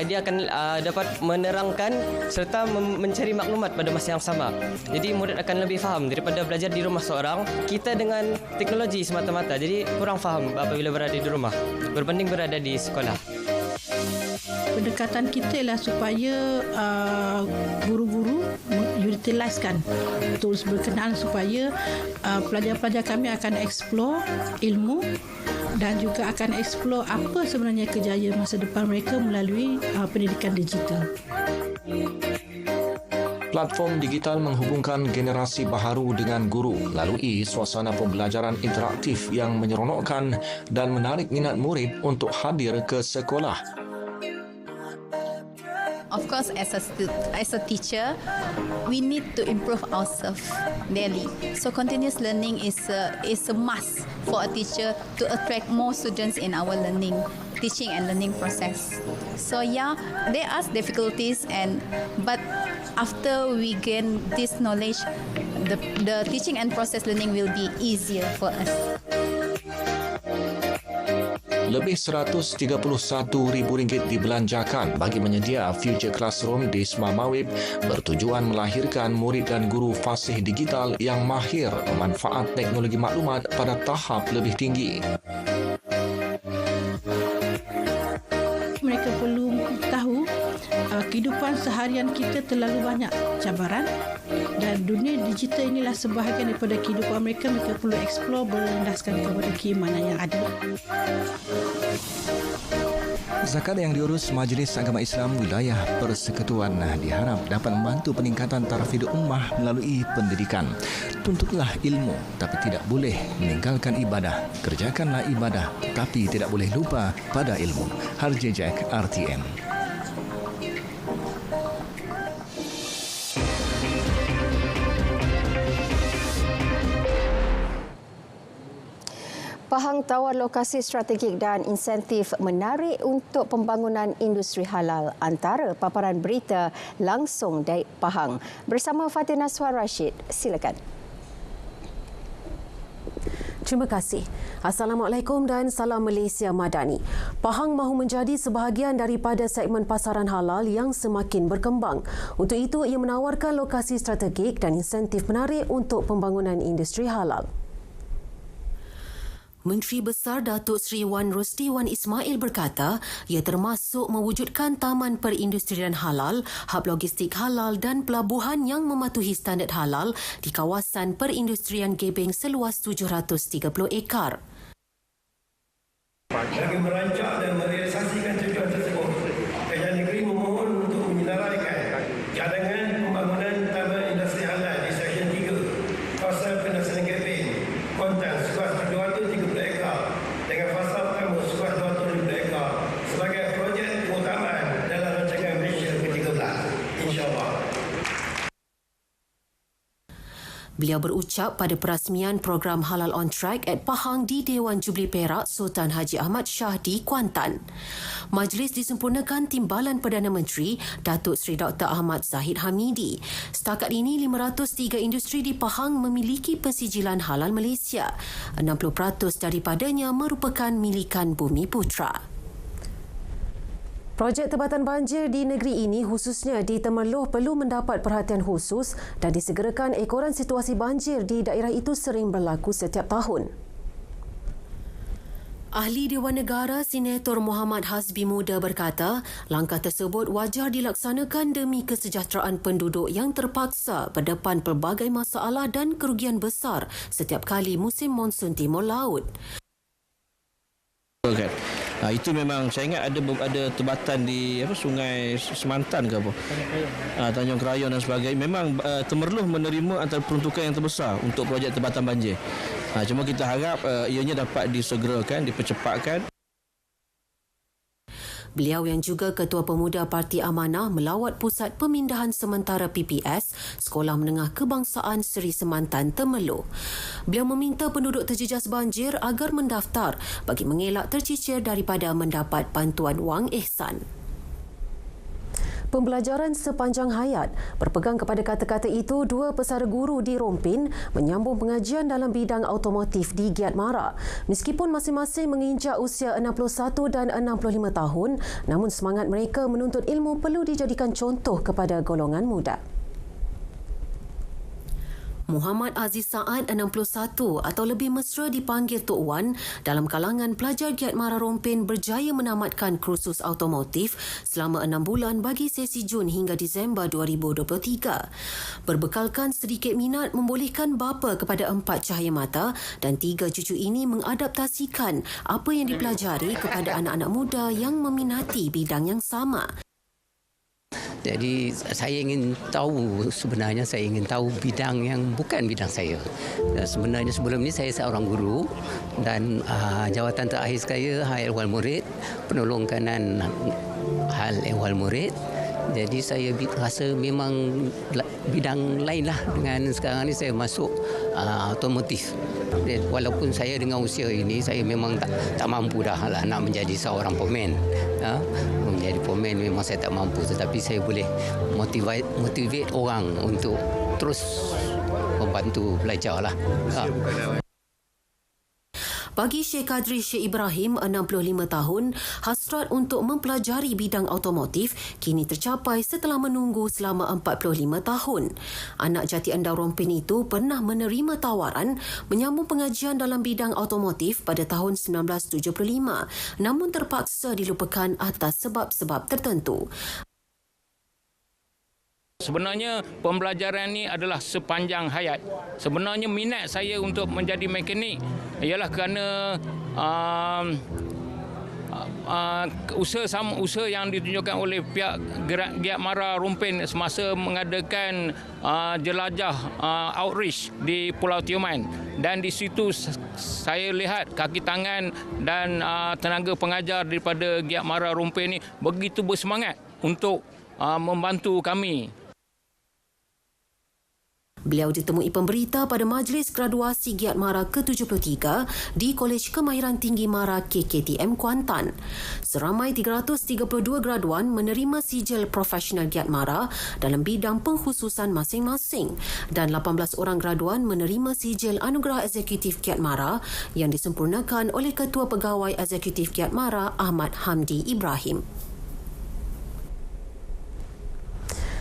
dia akan dapat menerangkan serta mencari maklumat pada masa yang sama. Jadi murid akan lebih faham daripada belajar di rumah seorang. Kita dengan teknologi semata-mata, jadi kurang faham apabila berada di rumah berbanding berada di sekolah. Pendekatan kita ialah supaya guru-guru utilisekan tools berkenaan supaya pelajar-pelajar kami akan explore ilmu dan juga akan explore apa sebenarnya kejayaan masa depan mereka melalui pendidikan digital. Platform digital menghubungkan generasi baharu dengan guru melalui suasana pembelajaran interaktif yang menyeronokkan dan menarik minat murid untuk hadir ke sekolah. Of course, as a teacher, we need to improve ourselves daily. So continuous learning is a must for a teacher to attract more students in our teaching and learning process. So yeah, there are difficulties, but after we gain this knowledge, the teaching and process learning will be easier for us. Lebih RM131,000 dibelanjakan bagi menyedia Future Classroom di SMA MAWIP bertujuan melahirkan murid dan guru fasih digital yang mahir memanfaat teknologi maklumat pada tahap lebih tinggi. Mereka perlu tahu kehidupan seharian kita terlalu banyak cabaran dan dunia digital inilah sebahagian daripada kehidupan mereka. Mereka perlu explore berlandaskan kepada keimanan yang ada. Zakat yang diurus Majlis Agama Islam Wilayah Persekutuan diharap dapat membantu peningkatan taraf hidup ummah melalui pendidikan. Tuntutlah ilmu tapi tidak boleh meninggalkan ibadah. Kerjakanlah ibadah tapi tidak boleh lupa pada ilmu. Harjejek, RTM. Pahang tawar lokasi strategik dan insentif menarik untuk pembangunan industri halal. Antara paparan berita langsung dari Pahang. Bersama Fatina Suar Rashid, silakan. Terima kasih. Assalamualaikum dan salam Malaysia Madani. Pahang mahu menjadi sebahagian daripada segmen pasaran halal yang semakin berkembang. Untuk itu, ia menawarkan lokasi strategik dan insentif menarik untuk pembangunan industri halal. Menteri Besar Datuk Seri Wan Rusdi Wan Ismail berkata, ia termasuk mewujudkan taman perindustrian halal, hub logistik halal dan pelabuhan yang mematuhi standard halal di kawasan perindustrian Gebeng seluas 730 ekar. Bagi merancang dan merealisasikan tujuan tersebut, Kerajaan Negeri memohon untuk menyelesaikan cadangan pembangunan taman industri halal di Seksyen 3, kawasan perindustrian Gebeng, Kuantan seluas 730 ekar dengan fasa pertama seluas 200,000 ekar sebagai projek keutamaan dalam rancangan Malaysia ke-13, insya-Allah. Beliau berucap pada perasmian program Halal on Track at Pahang di Dewan Jubli Perak Sultan Haji Ahmad Shah di Kuantan. Majlis disempurnakan Timbalan Perdana Menteri Datuk Seri Dr. Ahmad Zahid Hamidi. Setakat ini 503 industri di Pahang memiliki pensijilan halal Malaysia. 60% daripadanya merupakan milikan Bumi Putra. Projek tebatan banjir di negeri ini khususnya di Temerloh perlu mendapat perhatian khusus dan disegerakan ekoran situasi banjir di daerah itu sering berlaku setiap tahun. Ahli Dewan Negara Senator Muhammad Hasbi Muda berkata, langkah tersebut wajar dilaksanakan demi kesejahteraan penduduk yang terpaksa berdepan pelbagai masalah dan kerugian besar setiap kali musim monsun Timur Laut. Itu memang saya ingat ada tebatan di Sungai Semantan ke apa, Tanjung Krayon dan sebagainya. Memang Temerloh menerima antara peruntukan yang terbesar untuk projek tebatan banjir. Cuma kita harap ianya dapat disegerakan, dipercepatkan. Beliau yang juga Ketua Pemuda Parti Amanah melawat Pusat Pemindahan Sementara PPS Sekolah Menengah Kebangsaan Seri Semantan Temerloh. Beliau meminta penduduk terjejas banjir agar mendaftar bagi mengelak tercicir daripada mendapat bantuan wang ihsan. Pembelajaran sepanjang hayat. Berpegang kepada kata-kata itu, 2 pesara guru di Rompin menyambung pengajian dalam bidang automotif di Giat Mara. Meskipun masing-masing menginjak usia 61 dan 65 tahun, namun semangat mereka menuntut ilmu perlu dijadikan contoh kepada golongan muda. Muhammad Aziz Saad 61 atau lebih mesra dipanggil Tok Wan dalam kalangan pelajar Giat Mara Rompin berjaya menamatkan kursus automotif selama 6 bulan bagi sesi Jun hingga Disember 2023. Berbekalkan sedikit minat membolehkan bapa kepada 4 cahaya mata dan 3 cucu ini mengadaptasikan apa yang dipelajari kepada anak-anak muda yang meminati bidang yang sama. Jadi saya ingin tahu bidang yang bukan bidang saya. Sebenarnya sebelum ini saya seorang guru dan jawatan terakhir saya hal ehwal murid, penolong kanan hal ehwal murid. Jadi saya rasa memang bidang lain lah dengan sekarang ni saya masuk otomotif. Walaupun saya dengan usia ini saya memang tak mampu dah lah nak menjadi seorang pemain. Menjadi pemain memang saya tak mampu, tetapi saya boleh motivate orang untuk terus membantu belajar lah. Bagi Syekh Kadri Syekh Ibrahim, 65 tahun, hasrat untuk mempelajari bidang automotif kini tercapai setelah menunggu selama 45 tahun. Anak jati Endau Rompin itu pernah menerima tawaran menyambung pengajian dalam bidang automotif pada tahun 1975, namun terpaksa dilupakan atas sebab-sebab tertentu. Sebenarnya pembelajaran ini adalah sepanjang hayat. Sebenarnya minat saya untuk menjadi mekanik ialah kerana usaha yang ditunjukkan oleh pihak Giat Mara Rompin semasa mengadakan jelajah outreach di Pulau Tioman, dan di situ saya lihat kaki tangan dan tenaga pengajar daripada Giat Mara Rompin ini begitu bersemangat untuk membantu kami. Beliau ditemui pemberita pada Majlis Graduasi Giat Mara ke-73 di Kolej Kemahiran Tinggi Mara KKTM Kuantan. Seramai 332 graduan menerima sijil profesional Giat Mara dalam bidang pengkhususan masing-masing dan 18 orang graduan menerima sijil Anugerah Eksekutif Giat Mara yang disempurnakan oleh Ketua Pegawai Eksekutif Giat Mara Ahmad Hamdi Ibrahim.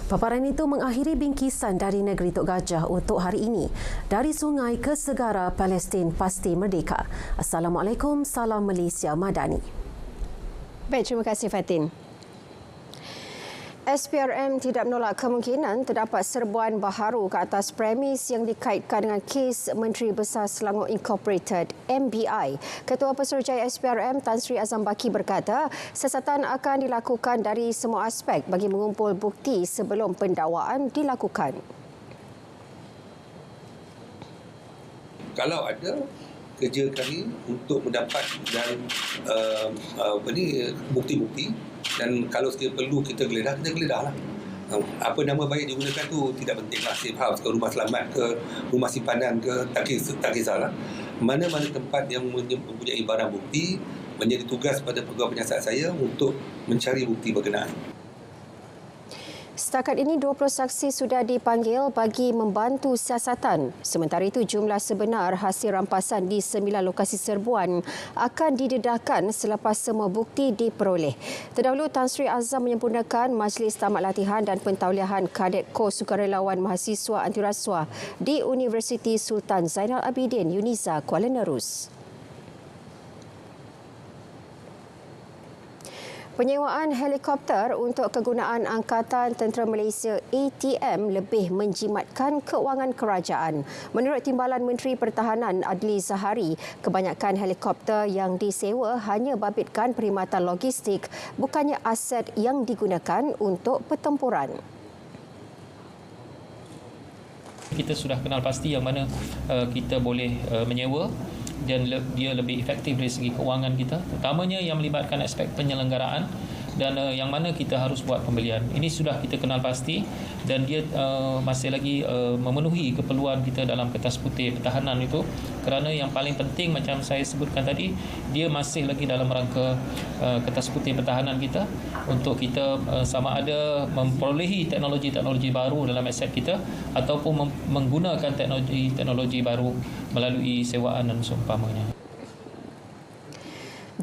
Paparan itu mengakhiri bingkisan dari negeri Tok Gajah untuk hari ini. Dari sungai ke segara, Palestin pasti merdeka. Assalamualaikum, salam Malaysia Madani. Baik, terima kasih Fatin. SPRM tidak menolak kemungkinan terdapat serbuan baharu ke atas premis yang dikaitkan dengan kes Menteri Besar Selangor Incorporated MBI. Ketua Pesuruhjaya SPRM Tan Sri Azam Baki berkata, siasatan akan dilakukan dari semua aspek bagi mengumpul bukti sebelum pendakwaan dilakukan. Kalau ada kerja kami untuk mendapat dan bukti-bukti, dan kalau sekiranya perlu kita geledah lah. Apa nama baik digunakan tu tidak pentinglah, safe house ke rumah selamat ke rumah simpanan ke, tak kisahlah. Mana-mana tempat yang mempunyai barang bukti, menjadi tugas pada pegawai penyiasat saya untuk mencari bukti berkenaan. Setakat ini 20 saksi sudah dipanggil bagi membantu siasatan. Sementara itu jumlah sebenar hasil rampasan di 9 lokasi serbuan akan didedahkan selepas semua bukti diperoleh. Terdahulu Tan Sri Azam menyempurnakan majlis tamat latihan dan pentauliahan Kadet Kos Sukarelawan Mahasiswa Anti Rasuah di Universiti Sultan Zainal Abidin Uniza, Kuala Nerus. Penyewaan helikopter untuk kegunaan Angkatan Tentera Malaysia ATM lebih menjimatkan kewangan kerajaan. Menurut Timbalan Menteri Pertahanan Adli Zahari, kebanyakan helikopter yang disewa hanya babitkan perkhidmatan logistik, bukannya aset yang digunakan untuk pertempuran. Kita sudah kenal pasti yang mana kita boleh menyewa dan dia lebih efektif dari segi kewangan kita, terutamanya yang melibatkan aspek penyelenggaraan dan yang mana kita harus buat pembelian. Ini sudah kita kenal pasti dan dia masih lagi memenuhi keperluan kita dalam kertas putih pertahanan itu, kerana yang paling penting macam saya sebutkan tadi, dia masih lagi dalam rangka kertas putih pertahanan kita untuk kita sama ada memperolehi teknologi-teknologi baru dalam aset kita ataupun menggunakan teknologi baru melalui sewaan dan seumpamanya.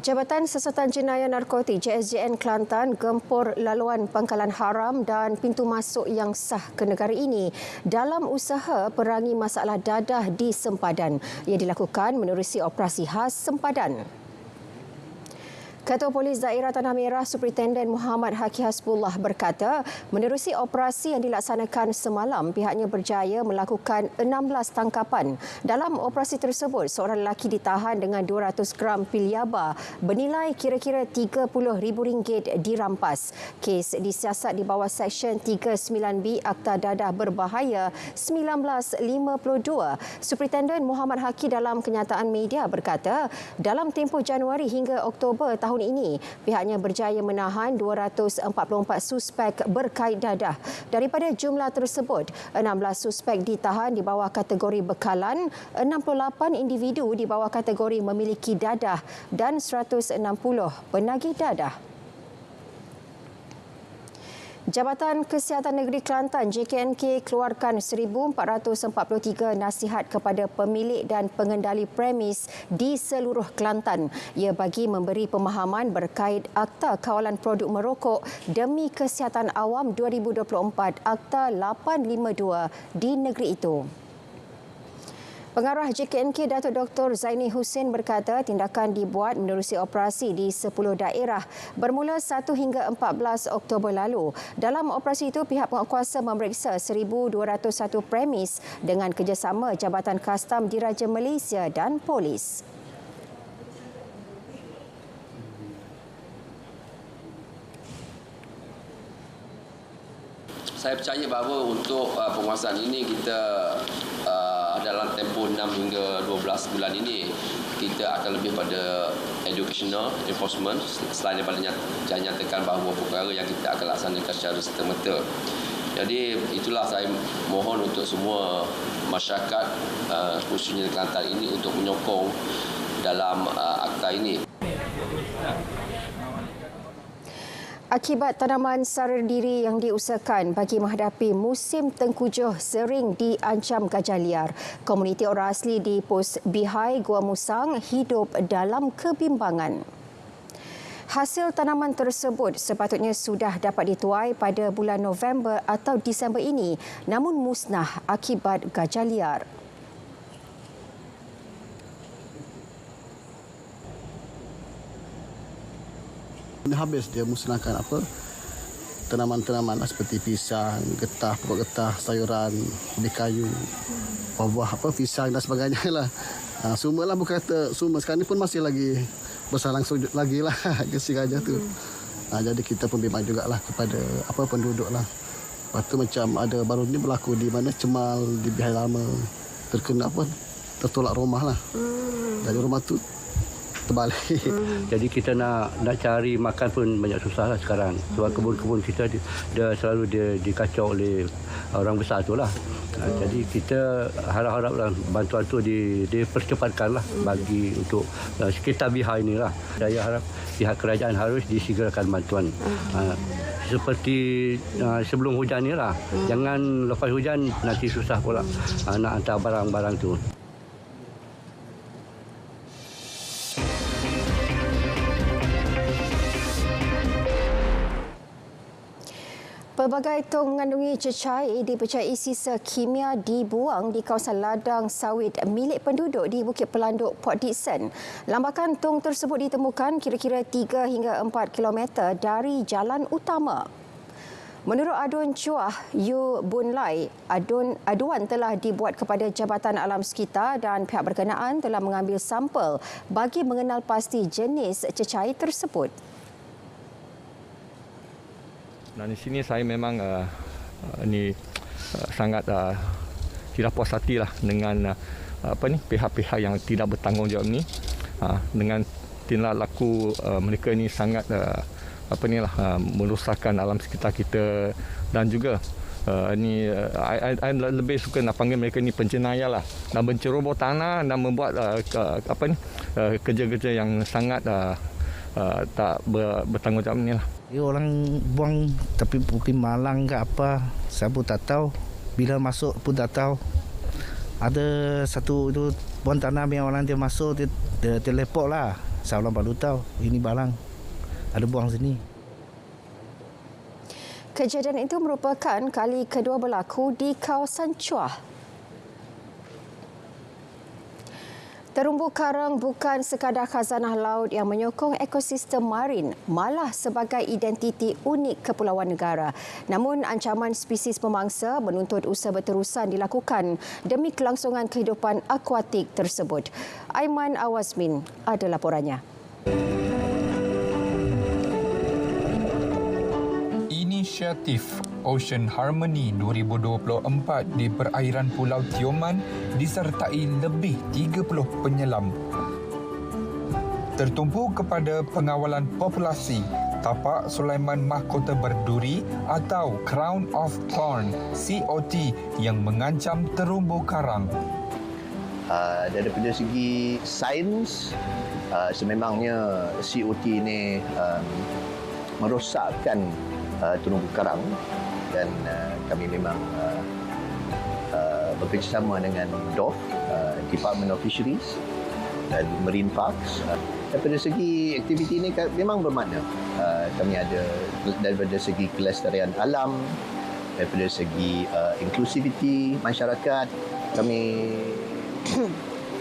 Jabatan Siasatan Jenayah Narkotik JSJN Kelantan gempur laluan pangkalan haram dan pintu masuk yang sah ke negara ini dalam usaha perangi masalah dadah di sempadan. Ia dilakukan menerusi operasi khas sempadan. Ketua Polis Daerah Tanah Merah Superintenden Muhammad Haki Hasbullah berkata, menerusi operasi yang dilaksanakan semalam, pihaknya berjaya melakukan 16 tangkapan. Dalam operasi tersebut, seorang lelaki ditahan dengan 200 gram pil yaba bernilai kira-kira RM30,000 dirampas. Kes disiasat di bawah Seksyen 39B Akta Dadah Berbahaya 1952. Superintenden Muhammad Haki dalam kenyataan media berkata, dalam tempoh Januari hingga Oktober tahun ini, pihaknya berjaya menahan 244 suspek berkait dadah. Daripada jumlah tersebut, 16 suspek ditahan di bawah kategori bekalan, 68 individu di bawah kategori memiliki dadah dan 160 penagih dadah. Jabatan Kesihatan Negeri Kelantan JKNK keluarkan 1,443 nasihat kepada pemilik dan pengendali premis di seluruh Kelantan. Ia bagi memberi pemahaman berkait Akta Kawalan Produk Merokok demi Kesihatan Awam 2024 Akta 852 di negeri itu. Pengarah JKNK Datuk Dr. Zaini Hussein berkata tindakan dibuat menerusi operasi di 10 daerah bermula 1 hingga 14 Oktober lalu. Dalam operasi itu, pihak penguatkuasa memeriksa 1,201 premis dengan kerjasama Jabatan Kastam Diraja Malaysia dan Polis. Saya percaya bahawa untuk penguasaan ini kita dalam tempoh 6 hingga 12 bulan ini kita akan lebih pada educational enforcement selain daripada nyatakan bahawa perkara yang kita akan laksanakan secara serta-merta. Jadi itulah saya mohon untuk semua masyarakat khususnya Kelantan ini untuk menyokong dalam akta ini. Akibat tanaman sara diri yang diusahakan bagi menghadapi musim tengkujuh sering diancam gajah liar. Komuniti orang asli di Pos Bihai, Gua Musang hidup dalam kebimbangan. Hasil tanaman tersebut sepatutnya sudah dapat dituai pada bulan November atau Disember ini, namun musnah akibat gajah liar. Habis dia musnahkan tanaman-tanaman seperti pisang, getah, pokok getah, sayuran, ubi kayu, buah pisang dan sebagainya lah. Semua lah, bukan kata semua, sekarang ni pun masih lagi bersalang sujud lagi lah kesi gajah tu. Jadi kita pun bimbang jugalah kepada penduduk lah. Lepas tu macam ada baru ni berlaku di mana Cemal di Bihai Lama terkena tertolak rumah lah. Dari rumah tu terbalik. Jadi kita nak cari makan pun banyak susah lah sekarang. Sebab kebun-kebun kita dia selalu dikacau oleh orang besar tu lah. Jadi kita harap-harap bantuan tu dipercepatkan lah bagi untuk sekitar Bihar inilah. Saya harap pihak kerajaan harus disegerakan bantuan. Seperti sebelum hujan ni lah. Jangan lepas hujan nanti susah pula nak hantar barang-barang tu. Pelbagai tong mengandungi cecair dipercayai sisa kimia dibuang di kawasan ladang sawit milik penduduk di Bukit Pelanduk, Port Dickson. Lambakan tong tersebut ditemukan kira-kira 3 hingga 4 kilometer dari jalan utama. Menurut aduan Cuah Yu Bun Lai, aduan telah dibuat kepada Jabatan Alam Sekitar dan pihak berkenaan telah mengambil sampel bagi mengenal pasti jenis cecair tersebut. Dan di sini saya memang sangat tidak puas hati lah dengan pihak-pihak yang tidak bertanggungjawab ni, dengan tindak laku mereka ni sangat merosakkan alam sekitar kita, dan juga I lebih suka nak panggil mereka ni penjenayah lah, dan menceroboh tanah dan membuat kerja-kerja yang sangat tak bertanggungjawab ni lah. Orang buang tapi mungkin malang ke apa, saya pun tak tahu. Bila masuk pun tak tahu. Ada satu itu buang tanah yang orang dia masuk, dia teleport lah. Saya orang baru tahu ini barang ada buang sini. Kejadian itu merupakan kali kedua berlaku di kawasan Cuah. Terumbu karang bukan sekadar khazanah laut yang menyokong ekosistem marin, malah sebagai identiti unik kepulauan negara. Namun ancaman spesies pemangsa menuntut usaha berterusan dilakukan demi kelangsungan kehidupan akuatik tersebut. Aiman Awazmin ada laporannya. Inisiatif Ocean Harmony 2024 di perairan Pulau Tioman disertai lebih 30 penyelam. Tertumpu kepada pengawalan populasi, tapak Sulaiman Mahkota Berduri atau Crown of Thorn COT yang mengancam terumbu karang. Daripada segi sains, sememangnya COT ini merosakkan terumbu karang, dan kami memang bekerjasama dengan DOF, Department of Fisheries dan Marine Parks. Daripada segi aktiviti ini memang bermakna. Kami ada daripada segi kelestarian alam, daripada segi inklusiviti masyarakat, kami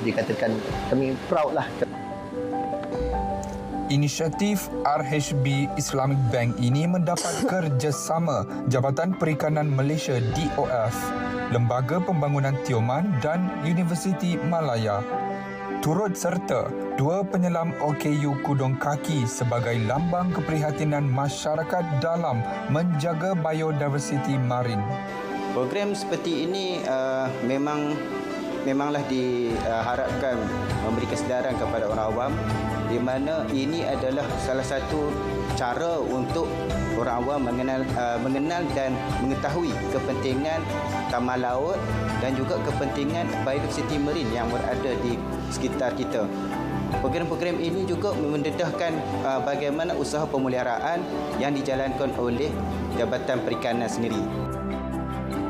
dikatakan kami proud lah. Inisiatif RHB Islamic Bank ini mendapat kerjasama Jabatan Perikanan Malaysia DOF, Lembaga Pembangunan Tioman dan Universiti Malaya. Turut serta 2 penyelam OKU Kudong Kaki sebagai lambang keprihatinan masyarakat dalam menjaga biodiversiti marin. Program seperti ini memanglah diharapkan memberi kesedaran kepada orang awam, di mana ini adalah salah satu cara untuk orang awam mengenal dan mengetahui kepentingan taman laut dan juga kepentingan biodiversiti marin yang berada di sekitar kita. Program-program ini juga mendedahkan bagaimana usaha pemeliharaan yang dijalankan oleh Jabatan Perikanan sendiri.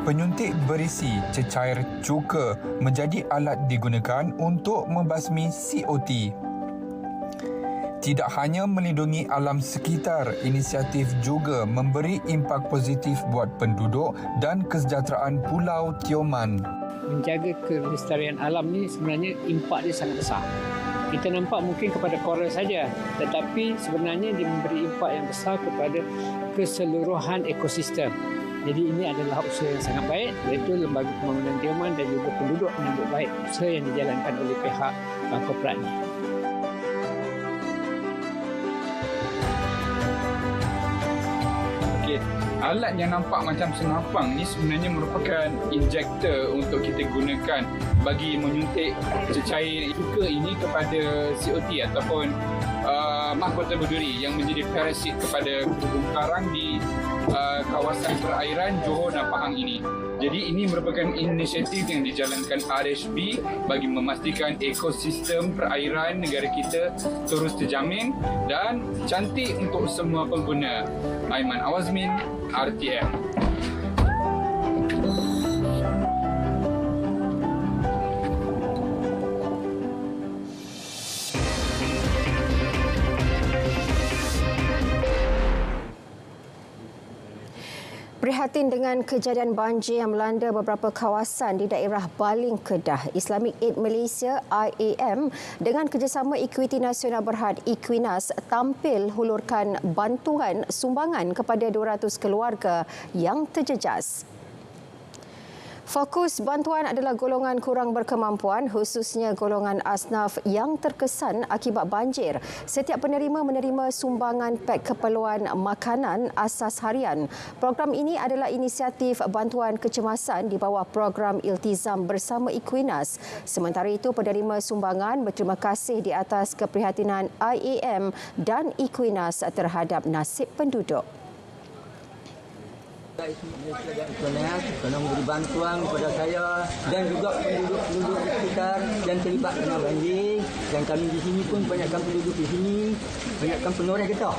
Penyuntik berisi cecair cuka menjadi alat digunakan untuk membasmi COT. Tidak hanya melindungi alam sekitar, inisiatif juga memberi impak positif buat penduduk dan kesejahteraan Pulau Tioman. Menjaga kelestarian alam ni sebenarnya impak dia sangat besar. Kita nampak mungkin kepada koral saja, tetapi sebenarnya dia memberi impak yang besar kepada keseluruhan ekosistem. Jadi ini adalah usaha yang sangat baik, iaitu Lembaga Pembangunan Tioman dan juga penduduk menyambut baik usaha yang dijalankan oleh pihak korporat ini. Alat yang nampak macam senapang ni sebenarnya merupakan injektor untuk kita gunakan bagi menyuntik cecair cuka ini kepada COT ataupun mahkota berduri yang menjadi parasit kepada terumbu karang di kawasan perairan Johor dan Pahang ini. Jadi ini merupakan inisiatif yang dijalankan RHB bagi memastikan ekosistem perairan negara kita terus terjamin dan cantik untuk semua pengguna. Aiman Awazmin, RTM. Prihatin dengan kejadian banjir yang melanda beberapa kawasan di daerah Baling Kedah, Islamic Aid Malaysia IAM dengan kerjasama Equity Nasional Berhad Equinas tampil hulurkan bantuan sumbangan kepada 200 keluarga yang terjejas. Fokus bantuan adalah golongan kurang berkemampuan, khususnya golongan asnaf yang terkesan akibat banjir. Setiap penerima menerima sumbangan pek keperluan makanan asas harian. Program ini adalah inisiatif bantuan kecemasan di bawah program Iltizam bersama Equinas. Sementara itu, penerima sumbangan berterima kasih di atas keprihatinan IAM dan Equinas terhadap nasib penduduk. Kerana memberi bantuan kepada saya dan juga penduduk-penduduk di sekitar yang terlibat kena banjir. Dan kami di sini pun banyakkan penduduk di sini, banyakkan penoreh getah.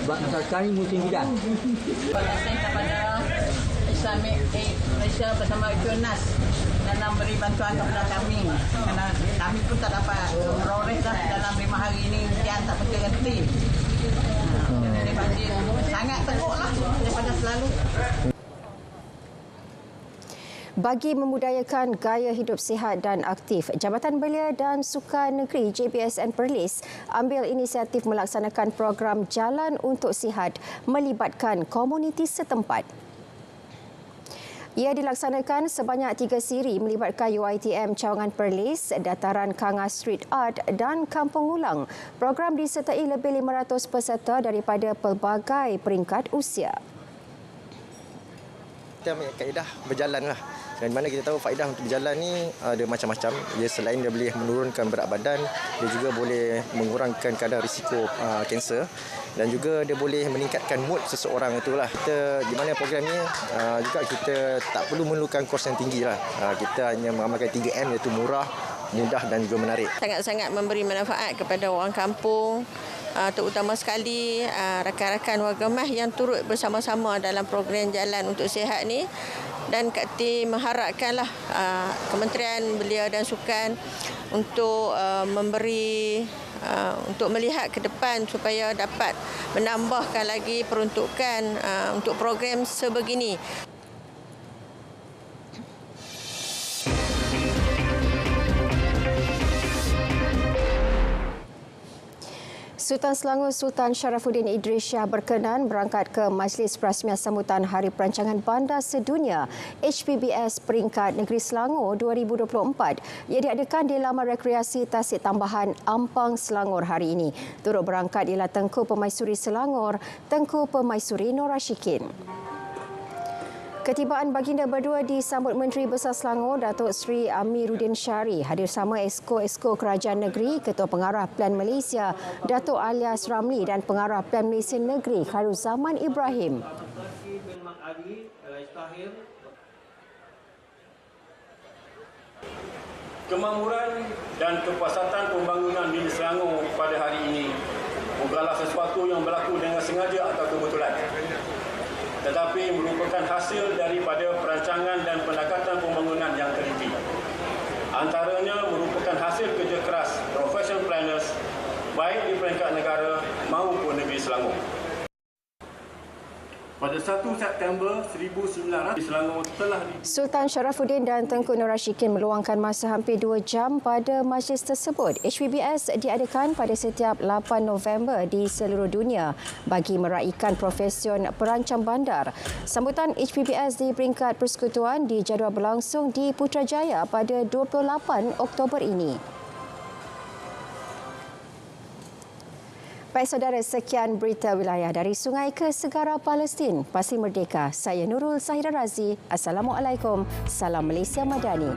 Sebab masyarakat ini musim hujan. Saya kepada Islamic Aid Malaysia bersama Equinas dalam beri bantuan kepada kami. Kerana kami pun tak dapat meroreh dalam 5 hari ini, hujan tak berhenti. Jadi banjir sangat teruklah daripada selalu. Bagi memudayakan gaya hidup sihat dan aktif, Jabatan Belia dan Sukan Negeri JBSN Perlis ambil inisiatif melaksanakan program Jalan untuk Sihat melibatkan komuniti setempat. Ia dilaksanakan sebanyak 3 siri melibatkan UiTM Cawangan Perlis, Dataran Kangas Street Art dan Kampung Ulang. Program disertai lebih 500 peserta daripada pelbagai peringkat usia. Kita ambil kaedah berjalan lah. Dan mana kita tahu faedah untuk berjalan ni ada macam-macam. Dia selain dia boleh menurunkan berat badan, dia juga boleh mengurangkan kadar risiko kanser dan juga dia boleh meningkatkan mood seseorang itulah. Kita di mana program ni juga kita tak perlu memerlukan kos yang tinggi lah. Kita hanya mengamalkan 3M iaitu murah, mudah dan juga menarik. Sangat-sangat memberi manfaat kepada orang kampung. Terutama sekali rakan-rakan warga Mah yang turut bersama-sama dalam program Jalan untuk Sihat ni. Dan Kak T mengharapkanlah Kementerian Belia dan Sukan untuk memberi untuk melihat ke depan supaya dapat menambahkan lagi peruntukan untuk program sebegini. Sultan Selangor Sultan Sharafuddin Idris Shah berkenan berangkat ke Majlis Perasmian Sambutan Hari Perancangan Bandar Sedunia HPBS Peringkat Negeri Selangor 2024. Ia diadakan di Laman Rekreasi Tasik Tambahan Ampang Selangor hari ini. Turut berangkat ialah Tengku Permaisuri Selangor, Tengku Permaisuri Nor Rashikin. Ketibaan baginda berdua disambut Menteri Besar Selangor Datuk Seri Amiruddin Syari, hadir sama Esko Kerajaan Negeri, Ketua Pengarah Plan Malaysia Datuk Alias Ramli dan Pengarah Plan Malaysia Negeri Khairuzaman Ibrahim. Kemakmuran dan kepuasatan pembangunan di Selangor pada hari ini bukanlah sesuatu yang berlaku dengan sengaja atau kebetulan, tetapi merupakan hasil daripada perancangan dan pendekatan pembangunan yang teliti. Antaranya merupakan hasil kerja keras professional planners baik di peringkat negara maupun negeri Selangor. Pada 1 September 1900, Selangor telah Sultan Sharafuddin dan Tengku Nor Rashikin meluangkan masa hampir 2 jam pada majlis tersebut. HPBS diadakan pada setiap 8 November di seluruh dunia bagi meraihkan profesion perancang bandar. Sambutan HPBS di peringkat persekutuan dijadual berlangsung di Putrajaya pada 28 Oktober ini. Baik saudara, sekian berita wilayah dari Sungai ke Segara Palestin. Pasti Merdeka. Saya Nurul Sahira Razi. Assalamualaikum. Salam Malaysia Madani.